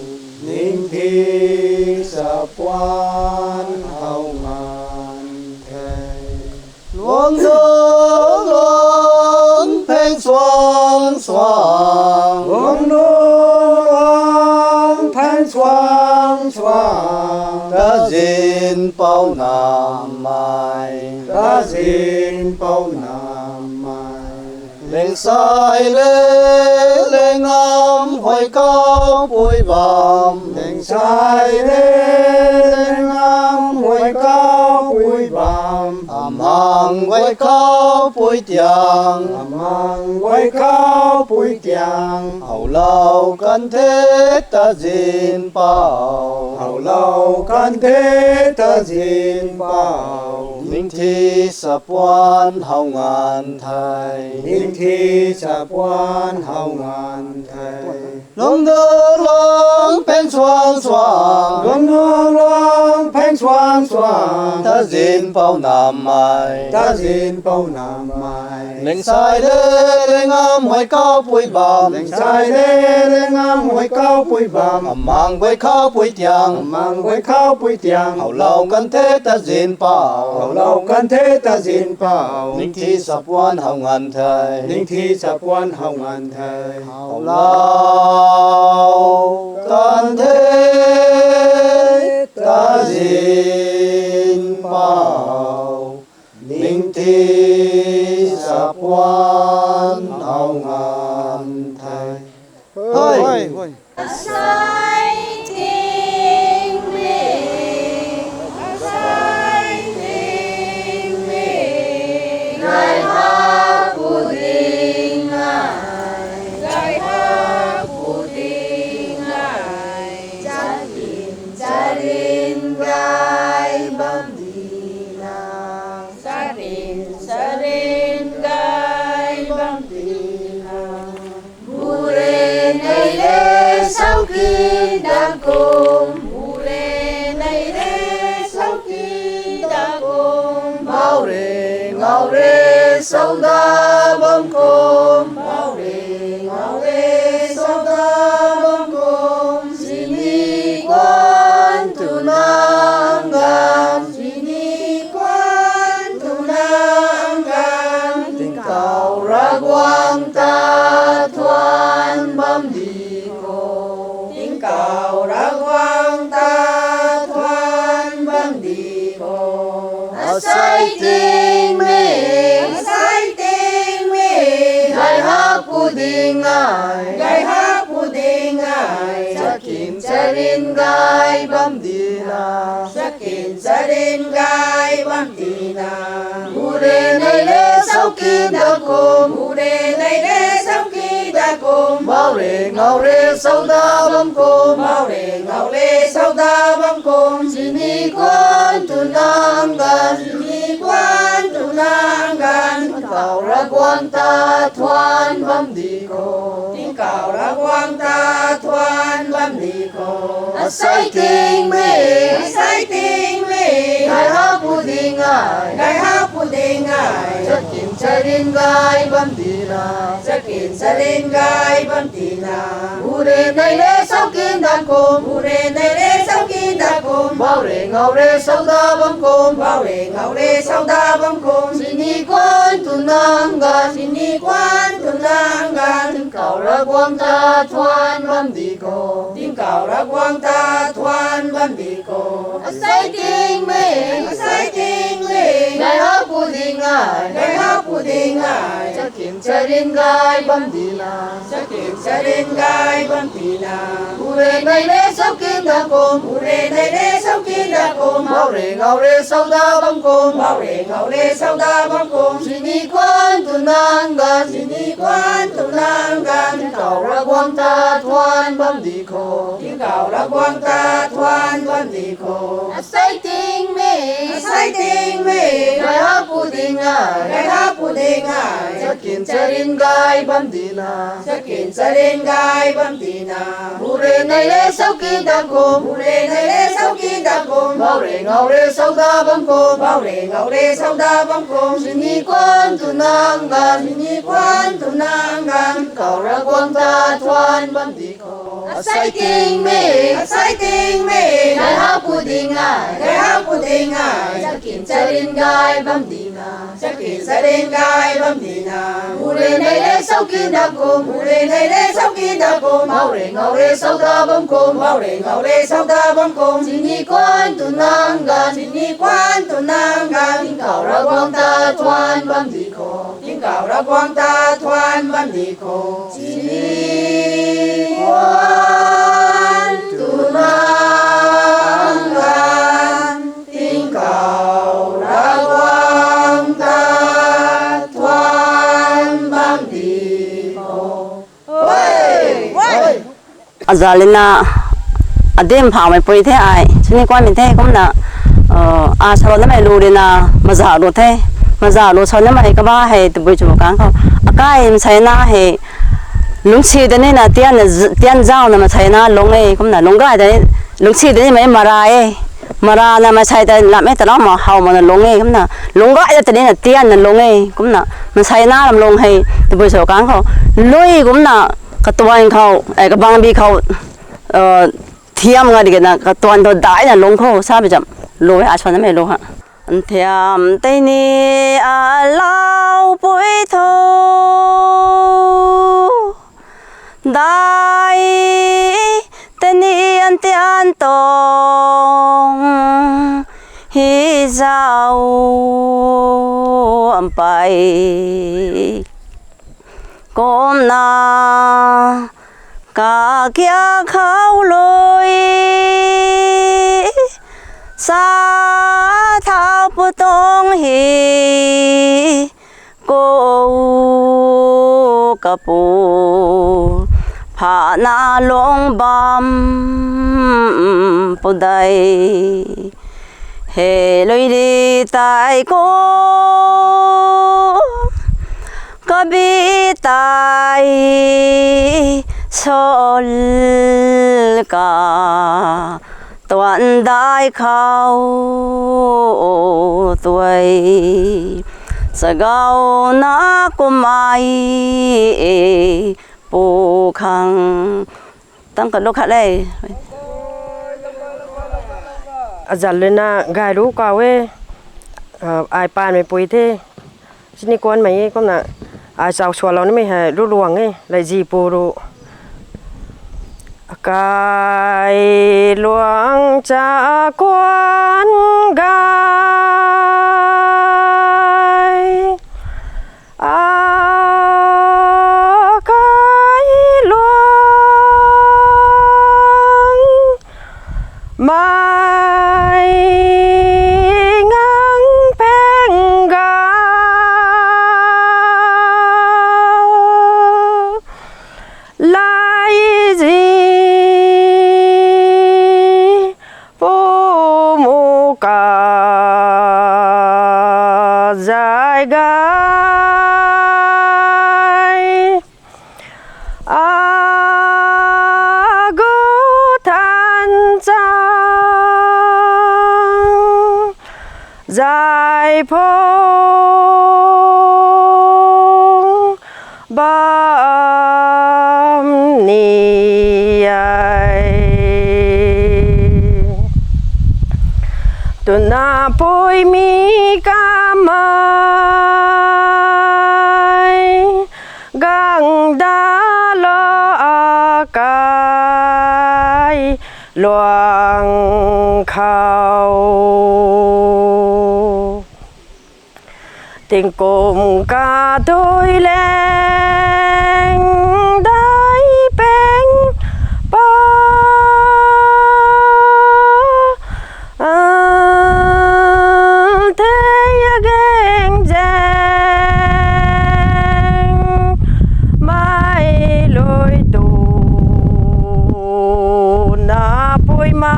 S5: linh thi sập quan hậu ngàn hay luồng nước luồng phèn xoang xoang luồng nước luồng phèn xoang xoang đã gìn bao năm mai đã gìn bao năm mai lên sai lên ngắm hỏi câu bụi bặm lên sai lên ngắm hỏi câu bụi bặm mang hỏi câu bụi tiếng mang hỏi câu bụi tiếng hầu lâu cần thế ta gìn bao hầu lâu cần thế ta gìn bao linh thi sập quan hậu ngàn thầy linh thi sập quan hậu ngàn thầy lông nước lông phèn xoang xoang lông nước lông phèn xoang xoang ta gìn bao năm mai ta gìn bao năm mai lên sai lên ngắm hỏi câu bụi bặm lên sai lên ngắm hỏi câu bụi bặm mang với câu bụi tiếng mang với câu bụi tiếng hậu lâu cần thế ta gìn bao hậu lâu cần thế ta gìn bao linh thi sập quan hậu ngàn thầy linh thi sập quan hậu ngàn thầy hậu lâu cần thế ta gìn bao linh thi sập quan hậu ngàn thầy ơi
S3: sau khi đã cùng mùa này rê sau khi đã cùng bao rê ngao rê sau đã bom cùng bao rê ngao rê sau đã bom cùng xin đi quan tu nam gan xin đi quan tu nam gan tình cầu ra quang ta thoan bom đi cầu ra quang ta thoan băng đi cô sai tình mình gai hát cu đình ai sakin sarin gai bam dina sakin sarin gai bam dina mure này lê sau khi đã cùng mure này lê sau khi đã cùng bao rê ngao rê sau đã bom cùng bao rê ngao rê sau đã bom cùng xin đi quan tu nam gan xin đi quan tu nam gan cầu ra quang ta thoan bam đi cô tiếng cầu ra quang ta thoan bam đi cô say tình mình gai hát cu đình ai sakin sarin gai bam dina sakin sarin gai bam dina mure này lê sau khi đã cùng bao rê ngầu rê sâu đa bấm côn bao rê ngầu rê sâu đa bấm côn xin đi quan tu nang ga xin đi quan tu nang ga tiếng cầu ra quang ta thoan bấm đi cô tiếng cầu ra quang ta thoan bấm đi cô say tiếng mê ngày hát bu đi ngài chắc kiếm cha đến gai bấm đi na chắc kiếm cha đến gai bấm đi na bu rê này lê sâu kín đa côn bu rê này lê sâu kín đa côn bao rê ngầu rê sâu đa bấm côn bao rê ngầu rê sâu đa bấm côn xin đi quan tu nang ga xin đi quan tu nang ga tiếng cầu ra quang ta thoan bấm đi cô tiếng cầu ra quang ta thoan bấm đi cô say tiếng mê ngày hát bu đi ngài chắc kiếm cha đến gai bấm đi na chắc kiếm cha đến gai bấm đi na bu rê này lê sâu kín đa côn bu rê này lê sâu kín đa côn bao rê ngầu rê sâu đa bấm côn bao rê ngầu rê sâu đa bấm côn xin đi quan tu nang ga xin đi quan tu nang ga cầu ra quang ta thoan bấm đi cô say tiếng mê ngày hát bu đi ngài chắc kiếm cha đến gai bấm đi na chắc kiếm cha đến gai bấm đi na bu rê này lê sâu kín đa côn bu rê này lê sâu kín đa côn bao rê ngầu rê sâu đa bấm côn bao rê ngầu rê sâu đa bấm côn xin đi quan tu nang ga xin đi quan tu nang ga tiếng cầu ra quang ta thoan bấm đi cô tiếng cầu ra quang ta thoan bấm đi cô xin đi quan tu nang ga tiếng cầu ra quang ta thoan bấm đi cô
S6: Azalina adem phao mai poi the ai chini kwa min the kom na a salo na mai lu de na maza lo the maza lo salo mai ka ba he tu bui chu kang kho akai im sai na he lung si de ne na tian zao na ma sai na long e kom na long ga de lung si de mai mara na ma sai da la me ta ma hau ma na long e kom na long ga de ne na tian na long e kom na ma sai na lam long he tu bui chu kang kho loi kom na ka tuan khau ai ka bang bi khau thiam nga đi na ka tuan do dai na long khau sa bi jam loi a chon me lo ha thiam tây ni a lao poi tho dai tây ni an tian tong hi zao am pai com na cả kia khâu lối sa thao bu tông hi cô cà pu phá na long bam bu dai he lối đi tai cô có bi tai sol cả toàn đại khâu tuổi sa gao na cô mai bù khang tăng cả lúc khác đây
S7: Azalina gai ru ka we ai pan me pui the sini kon mai kom na ai chau chua lo ni me ha ru luang e lai ji pu ru cái luang cha quan gai cái luang mai ngang peng ga lai gì dài gai gu than trang dài phong bám ni ai tu na poi mi kamai gang da lo akai luang khao tình cùng cả đôi lên đáy bên ba thế ghen giang mai lối tù na bôi má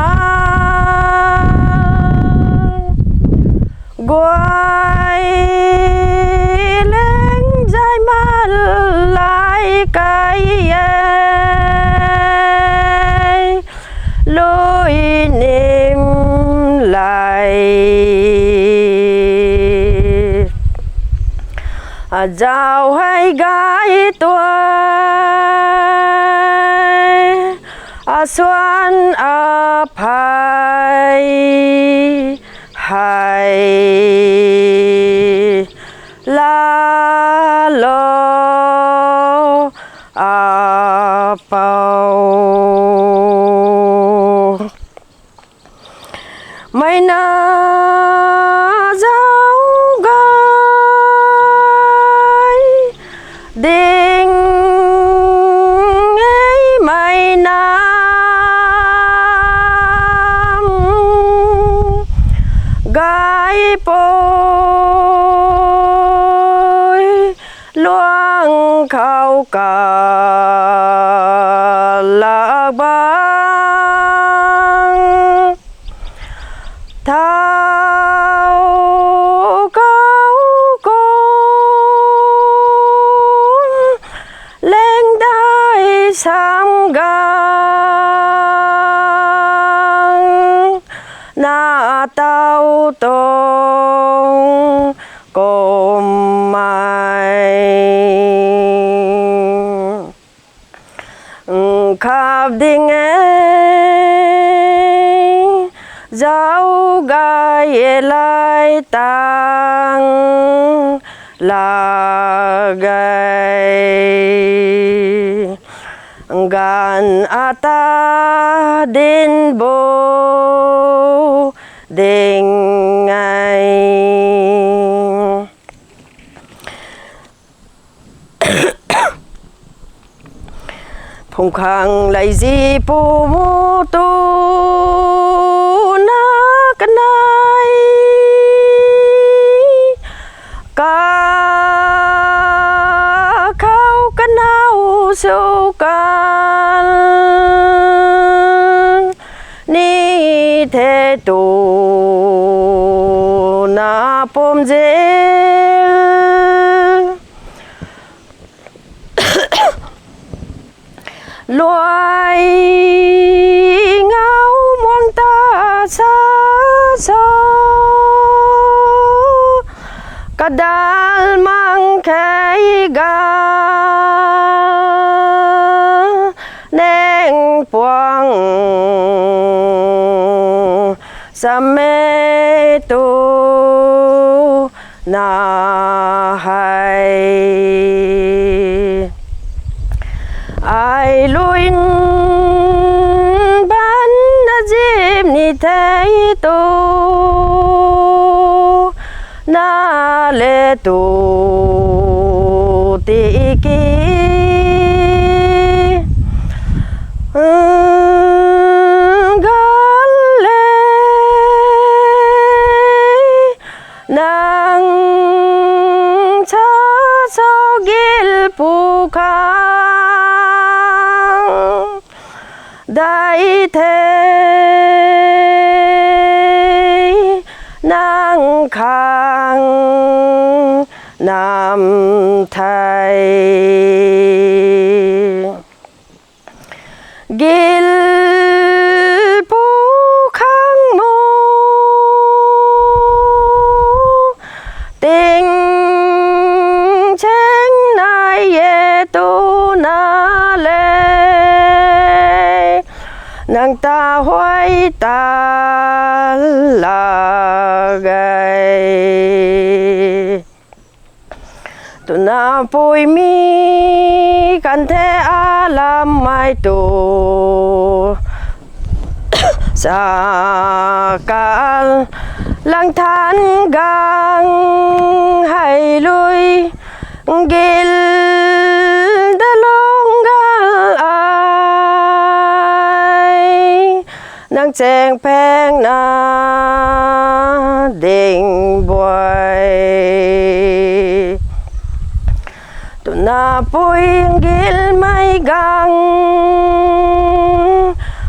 S7: quay lên dài mắt lại cái lối niềm lại giàu hay gái tuổi xuân phai hay la lo bao mày na giáo gái đình ấy mày nam gái bôi loang khao cả lạc băng thao cao con lên đai sam gang na tao tông cùng mai khắp đình ấy giáo gai lại tăng là gai gan ata din bo ding ai phong khang lại gì po mo tu na kanai ka khao kanau so kan ni the tu na pom je loài ngáo muông ta xa xôi cả đal mang khay ga neng puang sa mê tu na hay ai luin ban na jim ni thấy tu na le tu ti ki gal le nang cha so gil pu kha đại thế nang khang nam thái gil pu khang mo tình chen nai ye tu na le nàng ta hoài ta là gai tu na pui mi kan the alam mai tu sakal lang than gang hay lui gil da long gal ai nang cheng pheng na ding boy tu na pui gil mai gang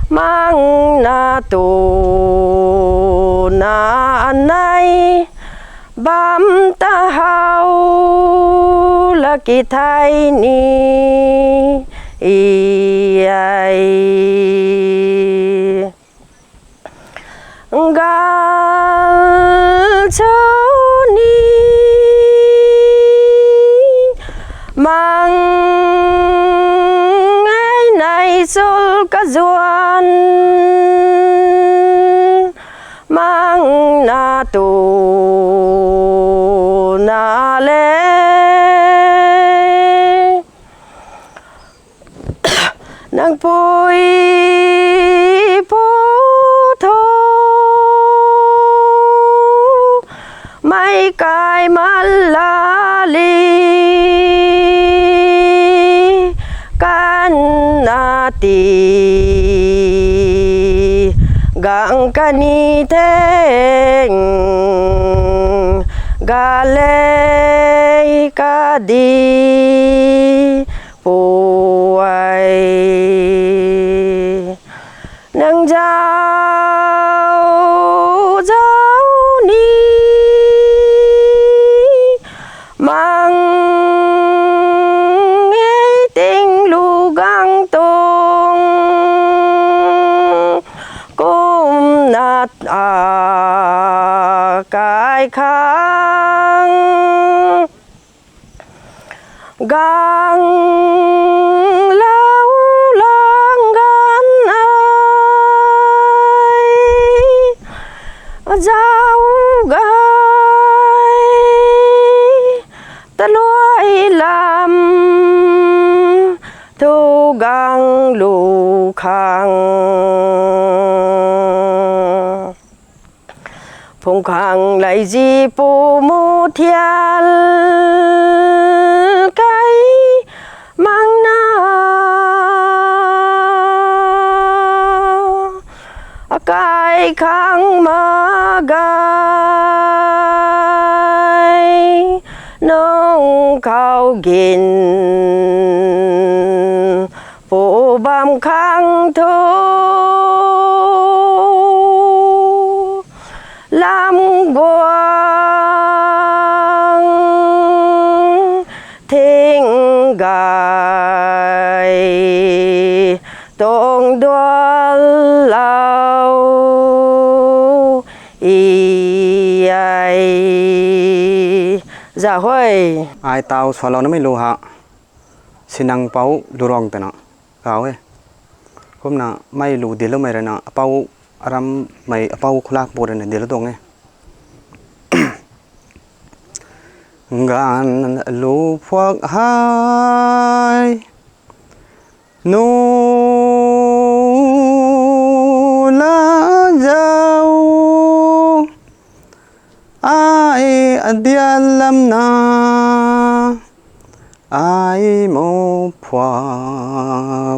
S7: mang na tu na nay bám ta hao là kỳ thay ni ai gal châu ni mang ngày này sol cả duan mang na tu na le nang pui pu tho mai kai mal li kan na ti gang kani theng gale ka đi puai nang giao giao ni mang nghe tiếng lu gang tung cũng nát cái khang gang lâu lang gan ai giao gai ta lối làm thu gang lu khang phong khang lại gì pu mu thiên cái mang na cái khang ma gai nông cao gìn phụ bám khang thu làm quang thiên gai tôn đoan lao y ai dạ hơi
S4: ai tao xóa lo nó mới lù hạ xin năng bao lù rong tên nó gạo ấy hôm nào mày lù đi lúc mày rồi nè bao aram mày bao khulak bồ này đi lúc dong ấy gan lù phước hai nu la dâu ai adian lam na ai mo phwa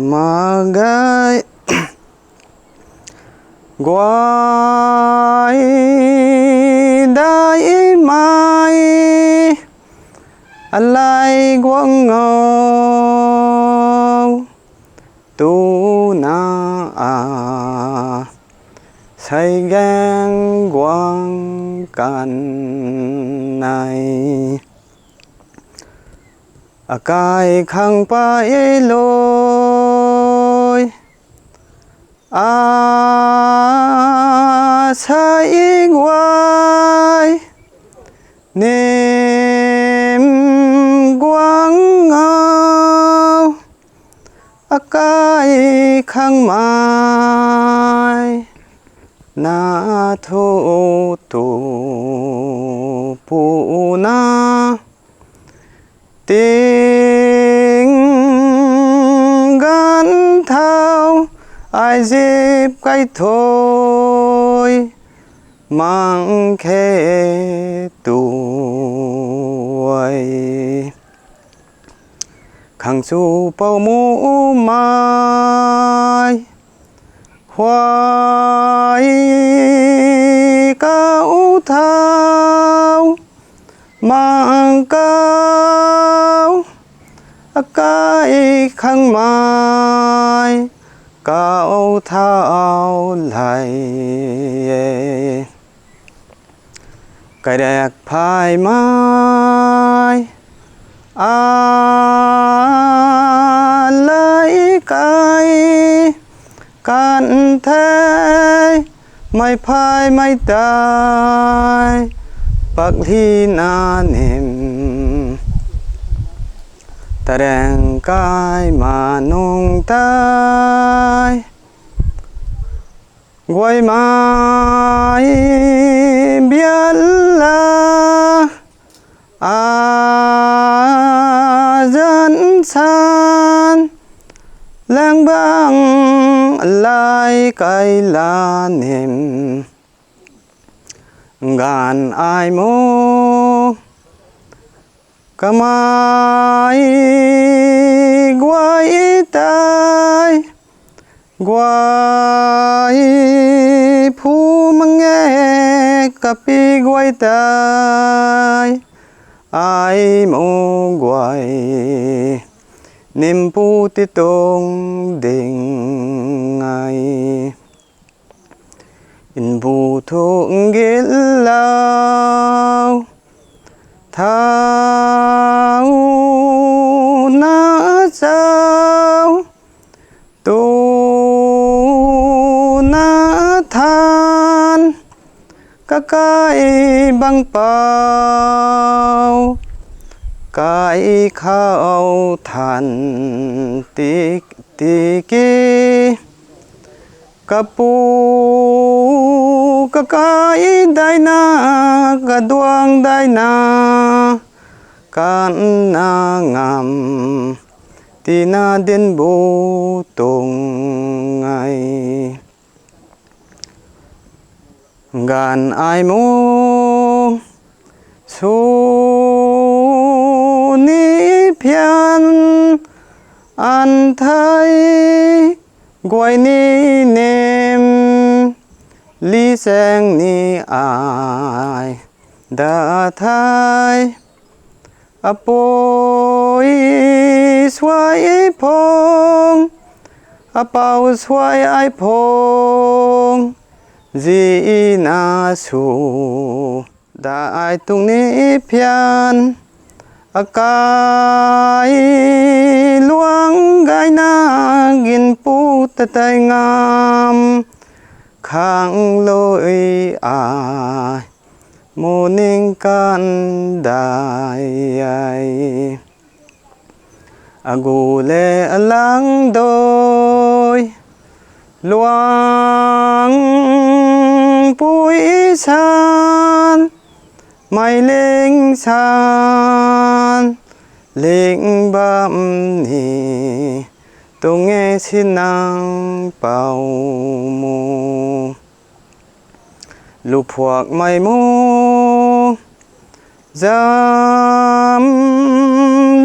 S4: ma gai guai dai mai alai guang ngau tu na say gan quang can này cái khang pa lôi say ngoài niềm quang ngao cái khang mai na thu tu
S5: ผู้นาtình gắn thao ai dịp cái thôi mang khê tuổi khang su bao mũ mai hoài cao thao mang cao cái khăn mai cao thao lại cái đẹp phai mai lấy cái can thế mai phai mai tai bạc hi na niệm ta đang cái mà nung tai quay mai biết là dân san lang bang lại cái là niệm gan ai mô kamai quay tai quay phu mang nghe kapi quay tai ai mô quay niềm pu ti tông đình ai in bu thung gil lao thao na sao tu na than cái băng bao cái khao than ti ti ki kapu cái đại na cái đoang đại na can na ngam ti na đến bu tung ai gan ai mô su ni phian an thay quay ni nem lý sang ni ai đã thay apoi xoay phong apau xoay ai phong gì na su đại tung ni phian akai luang gai na gin pu tai ngam khang lôi ai mô ninh can đại ai agu le lang đôi luang bụi san mai linh san linh bám ni tôi nghe xin năng bao mô lục hoặc mai mô giam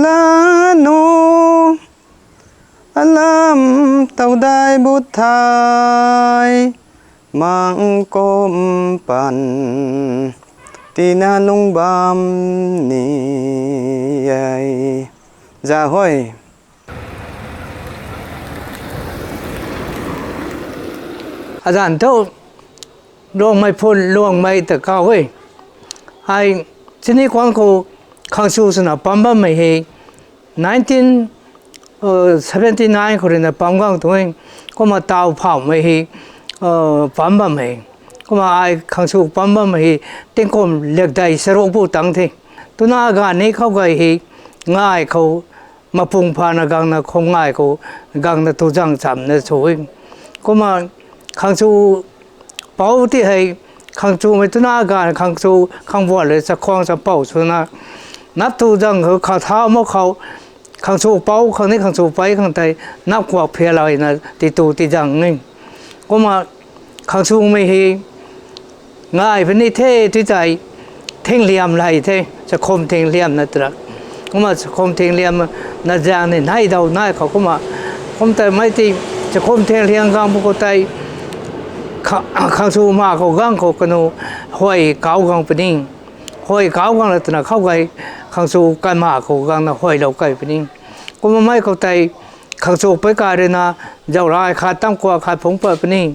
S5: lá nô alam tàu đai bút thai mang côm pan tina lung bam ni ai ra hoi
S8: Azan tau luang mai phun luang mai ta cao ấy ai xin đi quan cô khang su suna pamba mai he 1979 ko na pamgang tuing ko ma tao phao mai he pamba mai ko ma ai khang su pamba mai he ting kom lek dai sero bu tang the tuna ga ni khau gai he ngai khau ma pung pha na gang na khong ngai ko gang na tu jang cham na choi ko ma khang su bảo thì hay ขังจูไม่ตุนาการขังจูขังวัวเลยจะคล้องจะเป่าสุนัขนับตูจังเขาขาเท้าเมื่อเขาขังจูเป่าขังนี้ขังจูไปขังใจนับกว่าเพียอะไรนะตีตูตีจังนี่ก็มาขังจูไม่เฮง่ายเป็นนิเทศที่ใจเท่งเหลี่ยมไรเท่จะคมเท่งเหลี่ยมนั่นตระก็มาจะคมเท่งเหลี่ยมนั่นจางนี่ให้เดาหน้าเขาก็มาคมแต่ไม่ตีจะคมเท่งเหลี่ยมกลางปกติขังจูมาเขากังเขากนูห้อยเกากังเป็นนิ่งห้อยเกากังแล้วตระเข้าไปขังจูกันมาเขากังนะห้อยเราไก่เป็นนิ่งก็มาไม่เขาใจขังจูไปการเลยนะเจ้าลายขาดตั้งกว่าขาดผงเปิดเป็นนิ่ง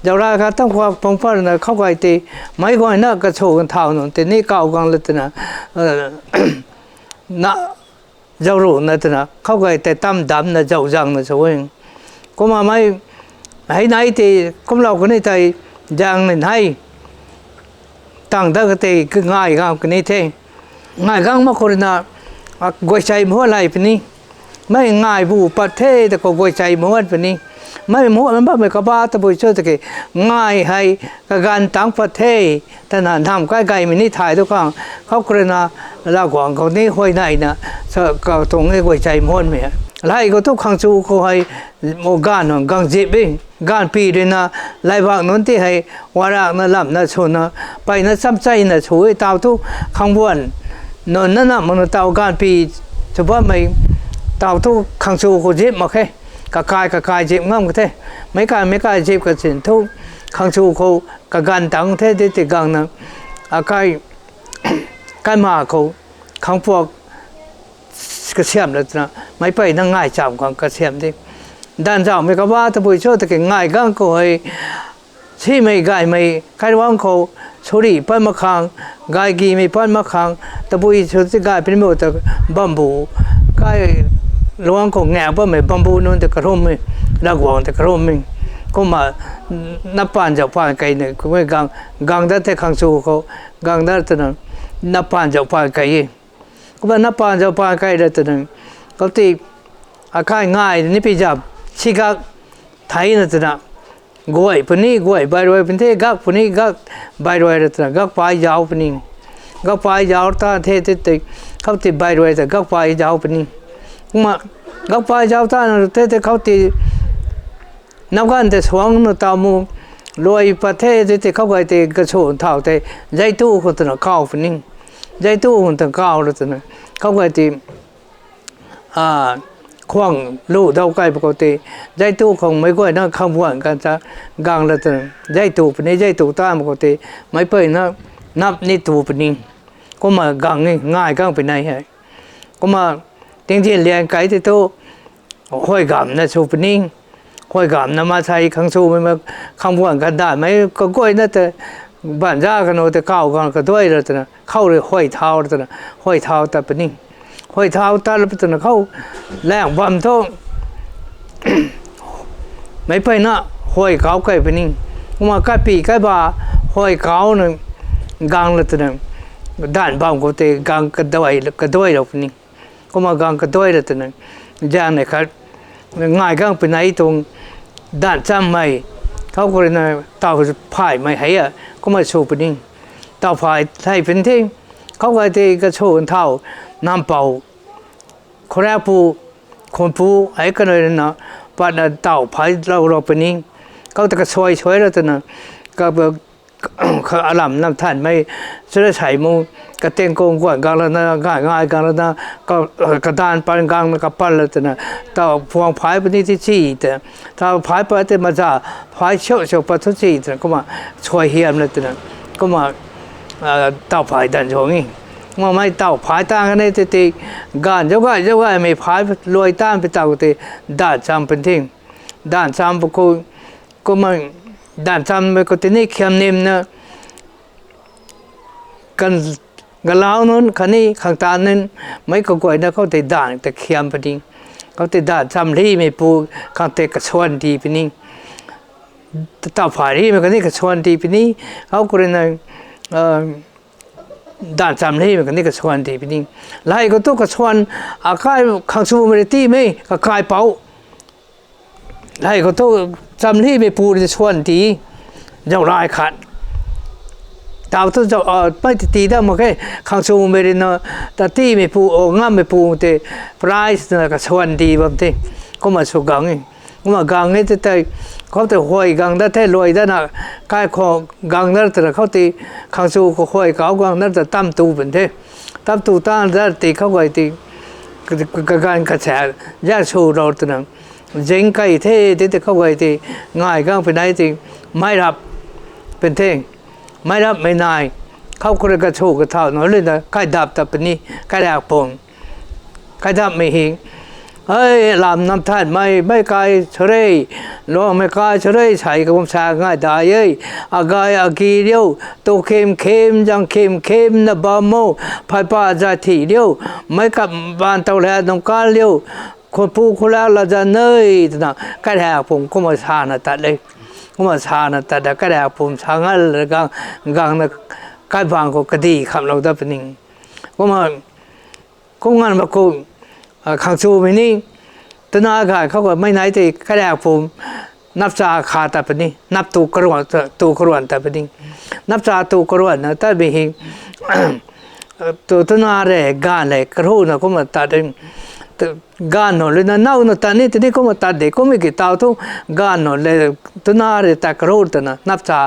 S8: เจ้าราคาตั้งความพงฟ้านะเข้าไปตีไม่ก่อนน่ากระโชกันเท่านั้นแต่นี่เก่ากังเลยนะนะเจ้ารู้นะนะเข้าไปแต่ตั้มดำนะเจ้าจังนะช่วยก็มาไม่ให้ไหนตีก็เราคนนี้ใจจังนี่ให้ตั้งแต่ก็ตีก็ง่ายกันคนนี้เท่ง่ายกันมาคนน่ะก๋วยใจมัวอะไรเป็นนี่ไม่ง่ายบูปัดเทแต่ก็ก๋วยใจมัวเป็นนี่ไม่มัวมันบ้าไม่กบ้าแต่บุญเชื่อตะกี้ง่ายให้การตั้งประเทศแต่นั่นทำใกล้ๆมินิถ่ายทุกครั้งเขากระนาลากวางเขานี่ห้อยไหนนะก็ตรงให้หัวใจม้วนเมียไล่ก็ทุกครั้งจูเขาให้โมกานนกังจีบิงานปีด้วยนะไล่บางนั้นที่ให้วาระนั่นลำนั่นชนนะไปนั่นซ้ำใจนั่นช่วยตาวทุกครั้งวันนนนั่นน่ะมันตาวการปีเฉพาะไม่ตาวทุกครั้งจูเขาจีบมาแค่กะกายจีบง่ามก็เท่ไม่กายจีบก็สินทุกครั้งชูเขากะการตั้งเท่ที่ติดกังนะกายมาเขาครั้งพวกกระเทียมเลยนะไม่ไปนั่งง่ายจับของกระเทียมที่ด้านเจ้าไม่ก็ว่าตะบุยโชตะเก่งง่ายกังก็ให้ที่ไม่กายไม่ใครว่างเขาชุรีปั้นมะขามกายกีไม่ปั้นมะขามตะบุยโชติกายเป็นหมดแต่บัมบูกายหลวงของแง่ว่าไม่บัมบูนู่นแต่กระร่มไม่รักหวงแต่กระร่มไม่ก็มานับปานจากปานไกลเนี่ยก็ไม่กังได้แต่ขังสูเขากังได้แต่นั้นนับปานจากปานไกลก็มานับปานจากปานไกลได้แต่นั้นก็ตีอาการง่ายนี่พี่จับชิกักไทยนั่นแต่นั้นกวยปนีกวยใบรวยเป็นเท่กักปนีกักใบรวยนั่นแต่นั้นกักปลายยาวปนีกักปลายยาวตาเท่ติเขาติดใบรวยแต่กักปลายยาวปนีมากัปปายเจ้าตาเตเขาตีนับกันแต่สวงนตามูรวยประเทศที่เขาไปตีกระโชนเท่าแต่ใจตู้คนต่างข้าวฟินิ่งใจตู้คนต่างข้าวแล้วแต่เขาไปตีขวางลู่เท่าใกล้ปกติใจตู้ของไม่ก่อยนั่งข้ามวันกันจะกลางแล้วแต่ใจตู้ฟินิ่งใจตู้ตามปกติไม่เปิดนับนี่ตู้ฟินิ่งก็มากลางง่ายกลางเป็นไงฮะก็มาจริงๆเรียนไกด์ที่โตห้อยกำนะสูบนิ่งห้อยกำนะมาใช้ขังสูบมันคำว่ากันได้ไหมก็ก้อยนั่นแต่บ้านยากันโนแต่ก้าวกันก็ด้วยแล้วแต่เข้าเลยห้อยเท้าแล้วแต่ห้อยเท้าแต่เป็นนิ่งห้อยเท้าตาแล้วแต่เข้าแรงบัมท้องไม่ไปนะห้อยเก้าไก่เป็นนิ่งมาใกล้ปีใกล้บ่าห้อยเก้านึงกลางแล้วแต่ด้านบ้านก็เตะกลางกระด้วยเราเป็นนิ่งก็มากังกระด้วยแล้วแต่นั้นยางเนี่ยครับง่ายกังเป็นไหนตรงด้านจำไม่เขาก็เลยนะเต่าพายไม่ให้อ่ะก็มาโชว์เป็นนิ่งเต่าพายไทยเป็นที่เขาก็ตีกระโชว์เท่าน้ำเป่าคนแรกปูคนปูไอ้กันเลยนะปัดเต่าพายเราเป็นนิ่งเขาแต่ก็ช่วยแล้วแต่นั้นก็เขาอารมณ์น้ำท่านไม่จะได้ใช้มูกระเตงโกงกว่าการละง่ายการละก็กระดานปานกลางมันก็ปั้นแล้วแต่นะแต่พวงพายเป็นที่ชี้แต่ถ้าพายไปแต่มาจะพายเชี่ยวปัทุชี้แต่ก็มาช่วยเฮียมแล้วแต่นะก็มาเต่าพายดันช่วงนี้มาไม่เต่าพายต่างกันในตีการเจ้าก็ไม่พายลอยต้านไปเต่าตีด้านจำเป็นทิ้งด้านจำปกุก็มาด้านจำไปก็ตีนี่เข้มนิ่มนะกันกะลาวนั้นคันนี้ข้างตานั้นไม่ก็กวยนะเขาติดด่านแต่เขียมพอดีเขาติดด่านจำรีไม่ปูข้างเตะกระชวนดีพอดีตาฝ่ายรีมันก็นี่กระชวนดีพอดีเขาก็เลยนะด่านจำรีมันก็นี่กระชวนดีพอดีไล่ก็ต้องกระชวนอาคายข้างสูบไม่ได้ตีไม่ก็คายเป่าไล่ก็ต้องจำรีไม่ปูจะชวนดีเจ้าลายขัด ตาวตัวจะไม่ตีได้มาแค่ขังสูไม่ได้นะแต่ที่ไม่ปูง่ามไม่ปูแต่ไพรส์นะก็ชวนดีบางทีก็มาสุกังก็มากังนี่แต่เขาแต่หวยกังได้แท้รวยได้นะใครขอกังนั่นแต่เขาตีขังสูก็หวยเขากังนั่นแต่ตั้มตูเป็นเท่ตั้มตูตั้งได้ตีเขาไว้ตีการกระแสยาสูเราตัวนั้นเจงไก่เท่ที่เขาไว้ตีง่ายกังเป็นได้ตีไม่รับเป็นเท่ไม่รับไม่นายเขาคนกระโชกกระเท่าน้อยเลยนะใครดับแต่เป็นนี้ใครดับปงใครดับไม่หิงเฮ้ยลำน้ำท่านไม่ไกลเฉยล้อไม่ไกลเฉยใส่กับผมชาง่ายได้เอ้ยอากายอากีเดียวตัวเข้มจังเข้มนะบาโมพายป้าจะทีเดียวไม่กับบานเต่าแหลตรงการเดียวคนผู้คนแล้วเราจะเนยนะใครแหกผมก็มาชานะตัดเลยก็มาชานะตัดก็แหกผมชางั้นเลยกังนะใครบางก็กระดีคำเราได้เป็นนิ่งก็มาก็งานมาคุยขังชูไม่นิ่งตนาค่ะเขาก็ไม่ไหนที่แค่แรกผมนับจาขาแต่เป็นนี้นับตูกระวนแต่เป็นนี้นับจาตูกระวนนะแต่ไม่เห็นตัวตนาเร่กานเลยกระหูนะก็มาตัดกานหน่อยเลยนะน่าอุนตานี่ที่นี่ก็มาตัดเด็กก็ไม่กี่ตัวทุกกานหน่อยเลยตนาเร่แต่กระหูตัวนะนับจา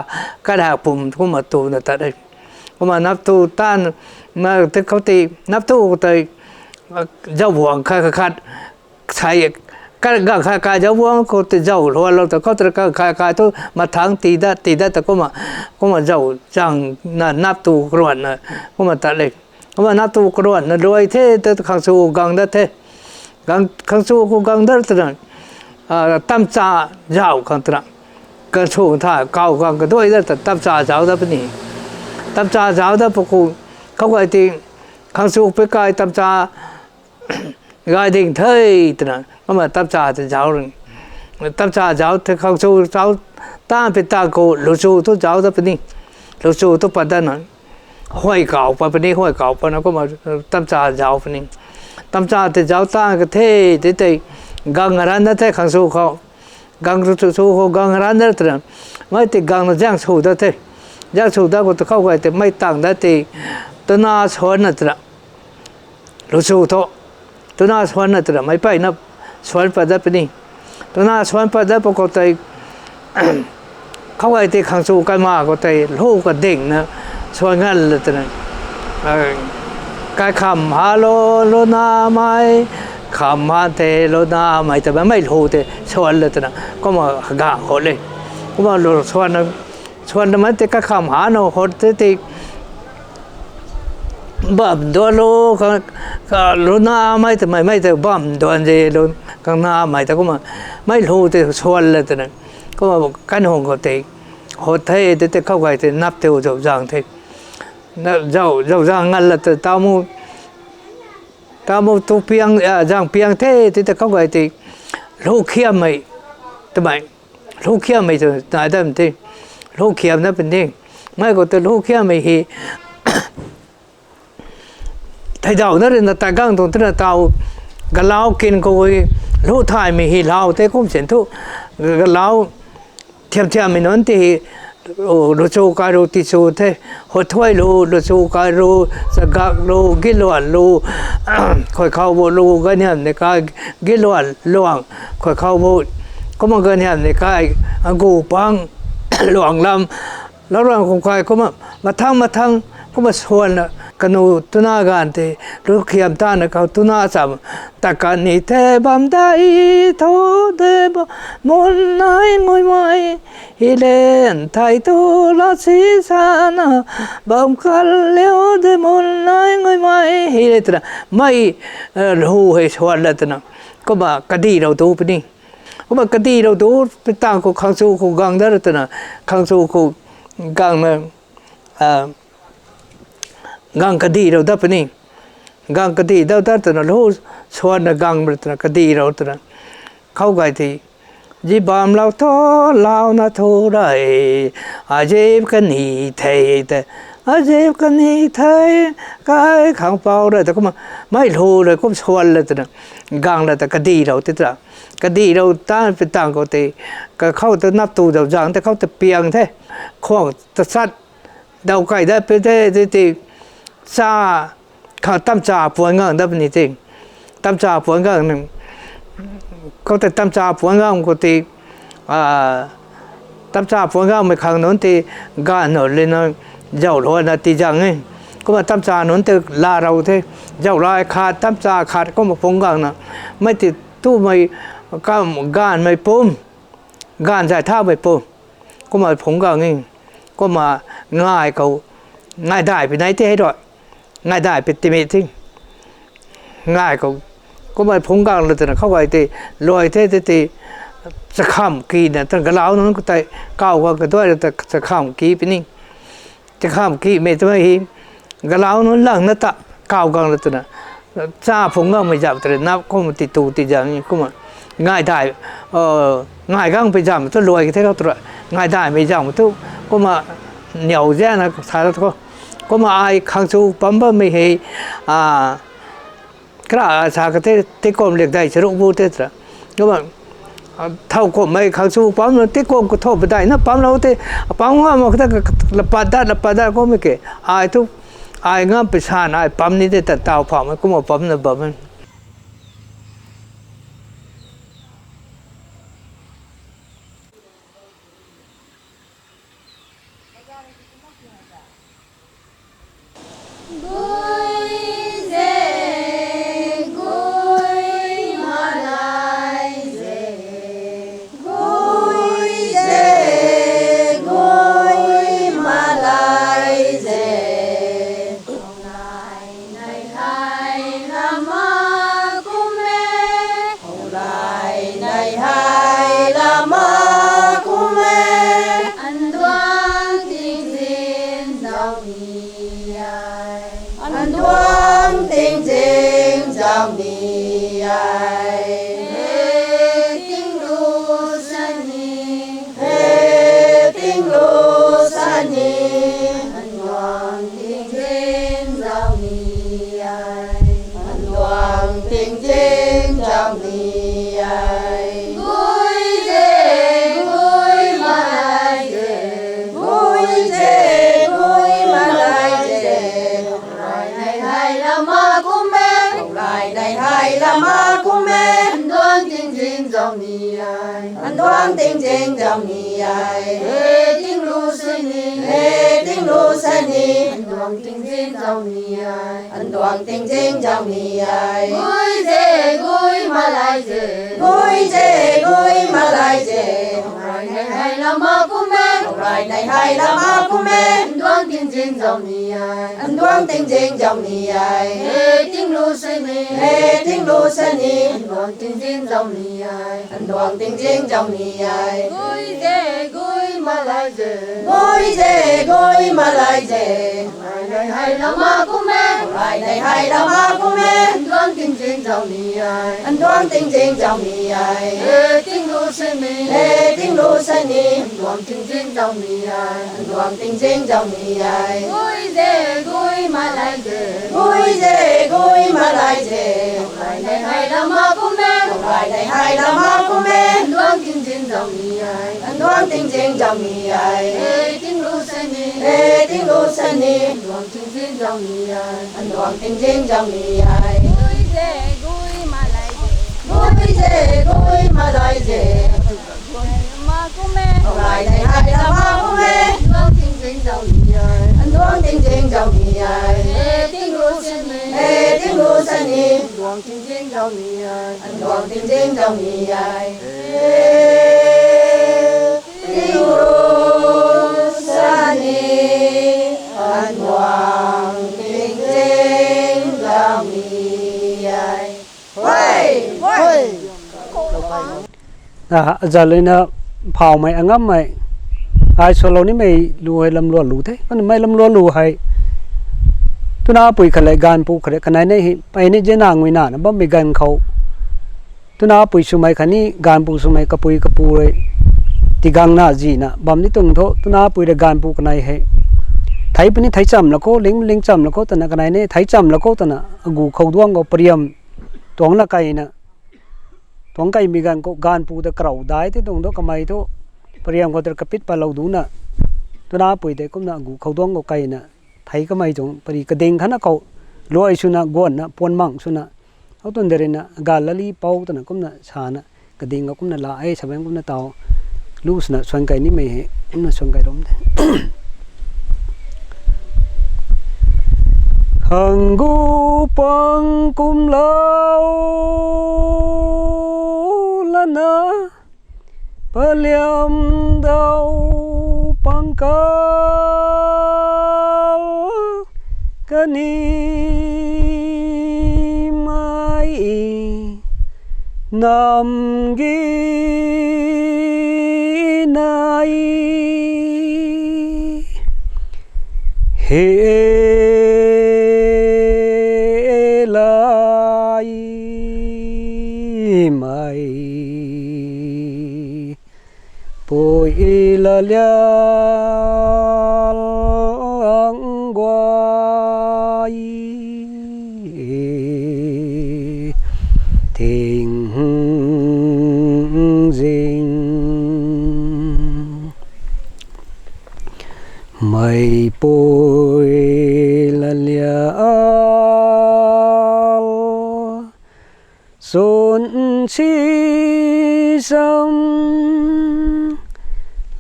S8: กระแรกผมก็มาตูนะตัดเลยก็มานับตูต้านมาที่เขาตีนับตูตัวเจ้าหวงขาดใช้ก็ขาเจ้าหวงก็จะเจ้าหัวเราแต่ก็จะขาตัวมาทางตีได้แต่ก็มาเจ้าจังนับตูกรวนนะก็มาตัดเล็กก็มานับตูกรวนนะรวยเท่แต่ขังสู้กังได้เท่ขังสู้กูกังได้ตระตั้มจ่าเจ้าขังตระกระชูท่าเก่ากังก็ด้วยได้แต่ตั้มจ่าเจ้าได้เป็นนี่ตั้มจ่าเจ้าได้พวกกูเขาก็ไอ้ที่ขังสู้ไปไกลตั้มจ่ากายดิ่งเท่ตระก็มาตั้มจ่าจะเจ้าหนึ่งตั้มจ่าเจ้าที่ขังสู้เจ้าตั้งเป็นตาโกลุสู้ทุกเจ้าได้เป็นนี่ลุสู้ทุกปัจจัยนั้นห้อยเก่าไปเป็นนี่ห้อยเก่าไปนะก็มาตั้มจ่าเจ้าเป็นนี่ตั้มจ่าจะเจ้าตั้งก็เท่ที่กังรันนั่นเท่ขังสู้เขากังสู้เขากังรันนั่นตระไม่ติกังนั่นย่างสู้ได้เท่ย่างสู้ได้ก็เข้าไปแต่ไม่ตั้งได้ที่ตนาสวนนั่นตระลุสู้โตตัวน่าสวนนั่นตระไม่ไปนับสวนปัจจัยเป็นนี่ตัวน่าสวนปัจจัยปกติเขาไอ้ที่ขังสู้กันมาก็แต่ลูกก็เด้งนะสวนงั้นเลยตระการคำฮาโลนาไม่คำฮาเตโลนาไม่แต่ไม่รู้แต่สวนเลยตระก็มากะหดเลยก็มาลสวนมันแต่ก็คำหาโนหดที่บัมตัวโลก็โลนาไม่แต่บัมตัวเจโลข้างหน้าไม่แต่ก็มาไม่รู้แต่ชวนเลยแต่นั้นก็มากันหงก็เตะโหดเท่แต่เข้าไปแต่นับเท่าเจ้าจางเท่เจ้าจางงั้นละแต่ตามูตัวเพียงจางเพียงเท่แต่เข้าไปแต่ลูกเขี้ยมไม่ทำไมลูกเขี้ยมไม่จะไหนได้เป็นที่ลูกเขี้ยมนั่นเป็นที่ไม่ก็แต่ลูกเขี้ยมไม่ฮีไอ้เจ้านั่นเป็นตากังตรงที่เรากะเล้ากินก็ไว้รู้ทายไม่หิเล้าแต่คุ้มเสียนทุกะเล้าเทียมไม่นอนที่รู้สูการรู้ที่สูเท่หัวถ้วยรู้สูการรู้สกัดรู้กิโลรู้คอยเข้าโบรู้ก็เนี่ยในกายกิโลหลวงคอยเข้าโบก็มันก็เนี่ยในกายอังกูปังหลวงลำแล้วเรื่องของใครก็มาทั้งก็มาชวนละกันนูตุนาการที่รู้เขียมตานะเขาตุนาสามตะการนี่เทบัมได้โทเดบมนนายงวยไม่ฮิเลนไทยตุลาสีสานะบัมคัลเลวเดมนนายงวยไม่ฮิเลตนะไม่รู้ให้ชวนละตนะก็มากระดีเราดูไปนี่ก็มากระดีเราดูไปตั้งกูขังสู้กูกังได้ละตนะขังสู้กูกังมากังคดีเราได้ปะนี่กังคดีเราได้ตระรู้ชวนกังตระคดีเราตระเข้าไปที่จีบามเราท้อเราหน้าทุเรศอาเจ็บกันนี่เทแต่อาเจ็บกันนี่เทกายขังเปล่าเลยแต่ก็ไม่รู้เลยก็ชวนเลยตระกังเลยแต่คดีเราติดตระคดีเราตั้งเป็นต่างก็เข้าตัวนับตูเดาจางแต่เข้าแต่เปียงแท้ข้องตะซัด ดาวไก่ได้เป็นที่ซาเขาตั้มจ่าปวนเงินได้เป็นจริงตั้มจ่าปวนเงินหนึ่งเขาแต่ตั้มจ่าปวนเงินก็ตีตั้มจ่าปวนเงินไม่ขังนู้นที่กาหนเลยนะเจ้าหัวนาทีจังไงก็มาตั้มจ่านู้นที่ลาเราที่เจ้าลายขาดตั้มจ่าขาดก็มาปงกันนะไม่ติดตู้ไม่กานไม่ปุ่มกานใส่ท่าไม่ปุ่มก็มาปงกันไงก็มาง่ายเขาง่ายได้ไปไหนที่ให้ด้วยง่ายได้เป็นติมิทิ้งง่ายก็มาพงกังเลยแต่เข้าไปที่ลอยที่จะข้ามกีเนี่ยตั้งกระเหล่านั้นก็แต่ก้าวก็ด้วยแต่จะข้ามกีไปนี่จะข้ามกีไม่ต้องให้กระเหล่านั้นหลังนั่นตะก้าวกังเลยแต่จ้าพงกังไม่จับแต่นับก็มาติดตูติดอย่างนี้ก็มาง่ายได้ง่ายกังไปจับตัวลอยที่เขาตัวง่ายได้ไม่จับตัวก็มาเหนียวแย่นะท้ายแล้วก็มาไอ้ขังสูปั๊มไม่ให้กระชากที่กรมเล็กได้สรุปพูดเถอะก็มาเท่ากับไม่ขังสูปั๊มที่กรมก็ทบไปได้นะปั๊มเราที่ปั๊มว่ามันก็ละปัดได้ก็ไม่เกี่ยไอ้ทุกไอ้งามไปชาไอ้ปั๊มนี้ได้แต่เตาเผามันก็มาปั๊มนะแบบนั้น
S3: anh đoán tình tình dòng nhì ai tiếng lu sinh tiếng lu sinh anh đoán tình tình dòng nhì ai anh đoán tình tình dòng nhì ai gối mà lại dễ gối mà lại dễ này hay là ma của mẹ này hay là ma của mẹ anh đoán tình tình dòng nhì ai anh đoán tình tình dòng nhì ai tiếng lu sinh tiếng lu sinh anh đoán tình tình dòng nhì ai anh đoán tình tình dòng nhì ai gối mà lại dễ gối mà lại dễ này hay là ma của mẹ này hay là ma của mẹ anh đoán tình tình dòng nhì ai anh đoán tình tình dòng nhì ai tiếng lu sinh tiếng lu sinh anh đoán tình tình dòng nhì ai anh đoán tình tình dòng nhì ai gối mà lại dễ gối mà lại dễ này hay là ma của mẹ này hay là ma của mẹ anh đoán tình tình dòng nhì ai anh đoán tình tình dòng nhì ai tiếng lu sinh anh đoán tình tình dòng nhì ai anh đoán tình tình dòng nhì ai gối mà lại dễ ma của mẹ này hay là ma của mẹ anh đoán tình tình dòng nhì ai anh đoán tình tình dòng nhì ai tiếng lu sinh anh đoán tình tình dòng nhì ai anh đoán tình tình dòng nhì ai tiếng lu sinh anh đoán tình tình dòng nhì ai
S4: giờ lên phào mày ăn ngắm mày ai số lâu ní mày lùa hay lâm lùa lù thế con mày lâm lùa lù hay tu na bùi khởi lại gan bùi khởi cái này này mày này dễ nàng người nào nó bấm mày gan khâu tu na bùi số mày khởi ní gan bùi số mày kapui rồi thì gang na gì nè bấm ní tung thô tu na bùi để gan bùi cái này hay thấy bên ní thấy chậm là cô lính chậm là cô tận cái này này thấy chậm là cô tận gù khâu duang có priam tuang là cái nè tuang cái mi gan có gan bùi để cầu đái thế tung đó cái mày thôi priam có được kapit pa lâu đủ nè
S9: ตัวน่าป่วยแต่ก็น่ากูเขาต้องก็ไกลน่ะไทยก็ไม่จงพอดีกระเด้งขันน่ะเขาลอยสุนัขกวนน่ะปวนมังสุนัขเขาต้นเดือนน่ะกาลลีเป้าตัวน่ะก็น่ะชาน่ะกระเด้งก็น่ะลาไอ้ชาวบ้านก็น่ะเตาลูกสุนัขส่วนไก่นี่ไม่เห็นน่ะส่วนไก่ล้มเด้Hằng gu băng cung lâu là na bờ liam đau băng cao cani mai nam gi nai mai bồi la liang guai tình dinh mây bồi la liang xuân chi sông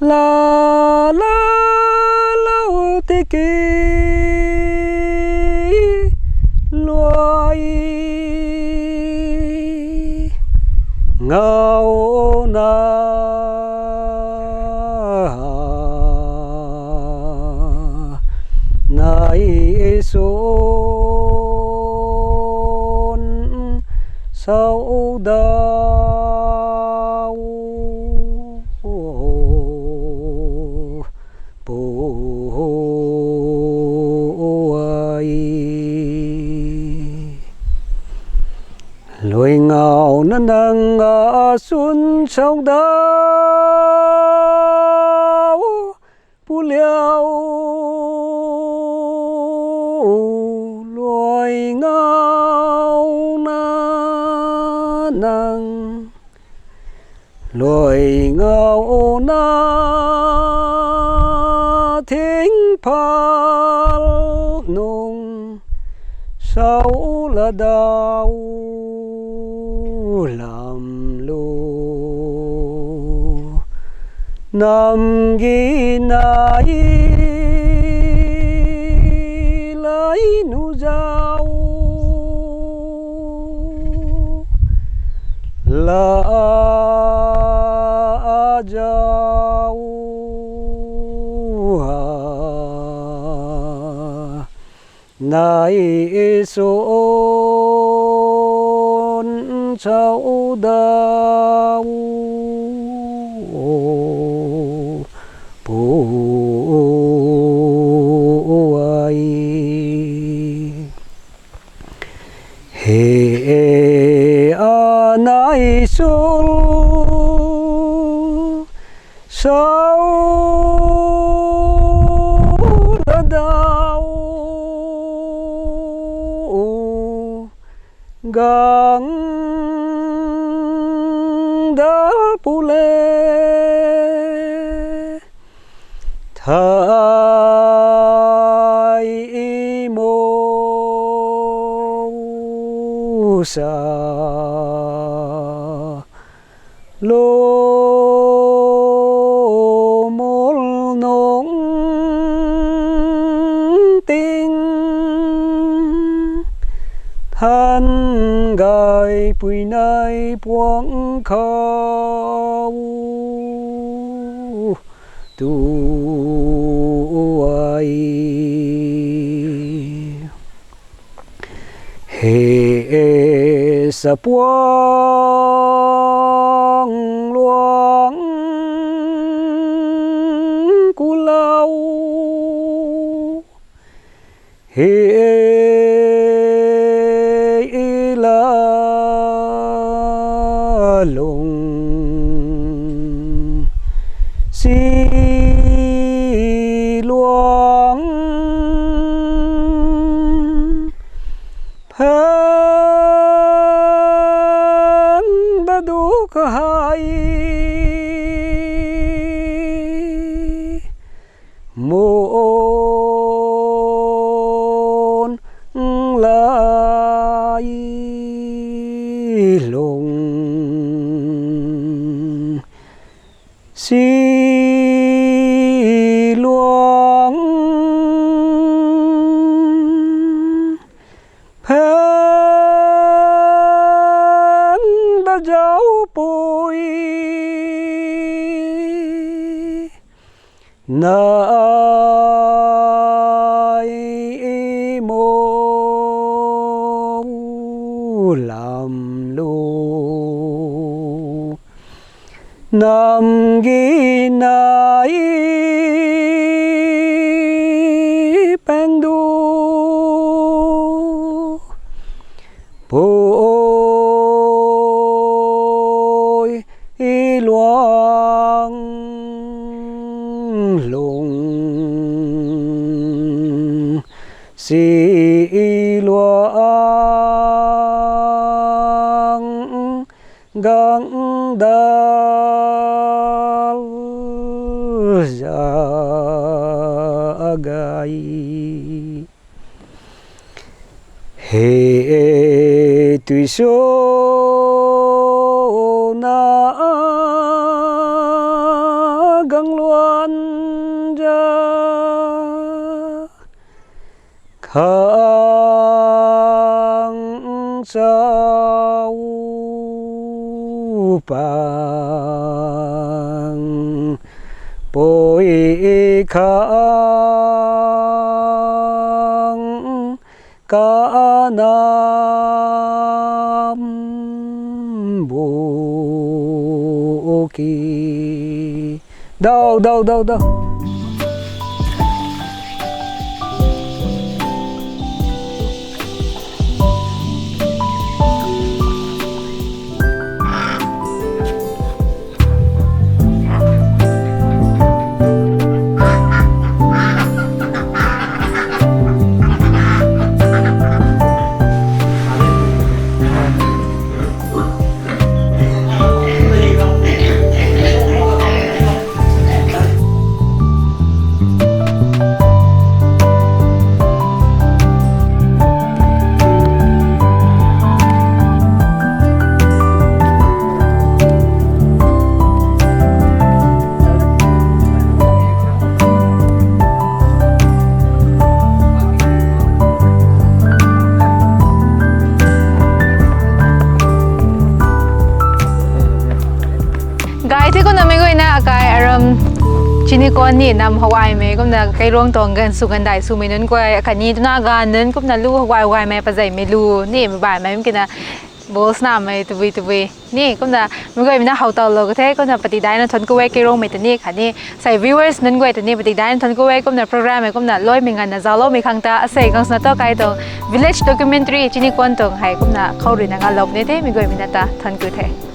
S9: la lâu tê kê loài ngao na nai son sau đau bồi lối ngào nó nâng ở xuân trong đau bu liao lối ngào na nâng lối ngào na thính phal nung sau là đau làm lô nằm ghi nai lấy nu dao là dao nai son sau đau bồi he nai sol sau là đau gang đã pu lê thay mô sa lô môn nông tinh than gai bụi nai buông khâu tu ai he sa buông luang cu lau he lùng xi luang phang ba du hai สีหลวงแพงตะเจ้าปุยนายโมลำลูนำกินายแปงดูปุยหลวงลงสีหลวงกังดาลจากายเฮตุโสนากังลวนจาขังเจ้าปังปอยขังกานำบุกีดาว
S1: Chini ko ni nam Hawaii me kum na kai rong tong gan su gan dai su me nun ko akani tuna gan nun kum na lu Hawaii me pa zai me lu ni me bai me kina bos na me tu vi ni kum na me ko na hau ta lo ko the kum na pati dai na thon ko we kai rong me tani khani sai viewers nun ko tani pati dai na thon ko we kum na program me kum na loi me ngan na za lo me khang ta asai gang na to kai to village documentary chini kon tong hai kum na khau ri na ga lob ne the me ko me na ta thon ku the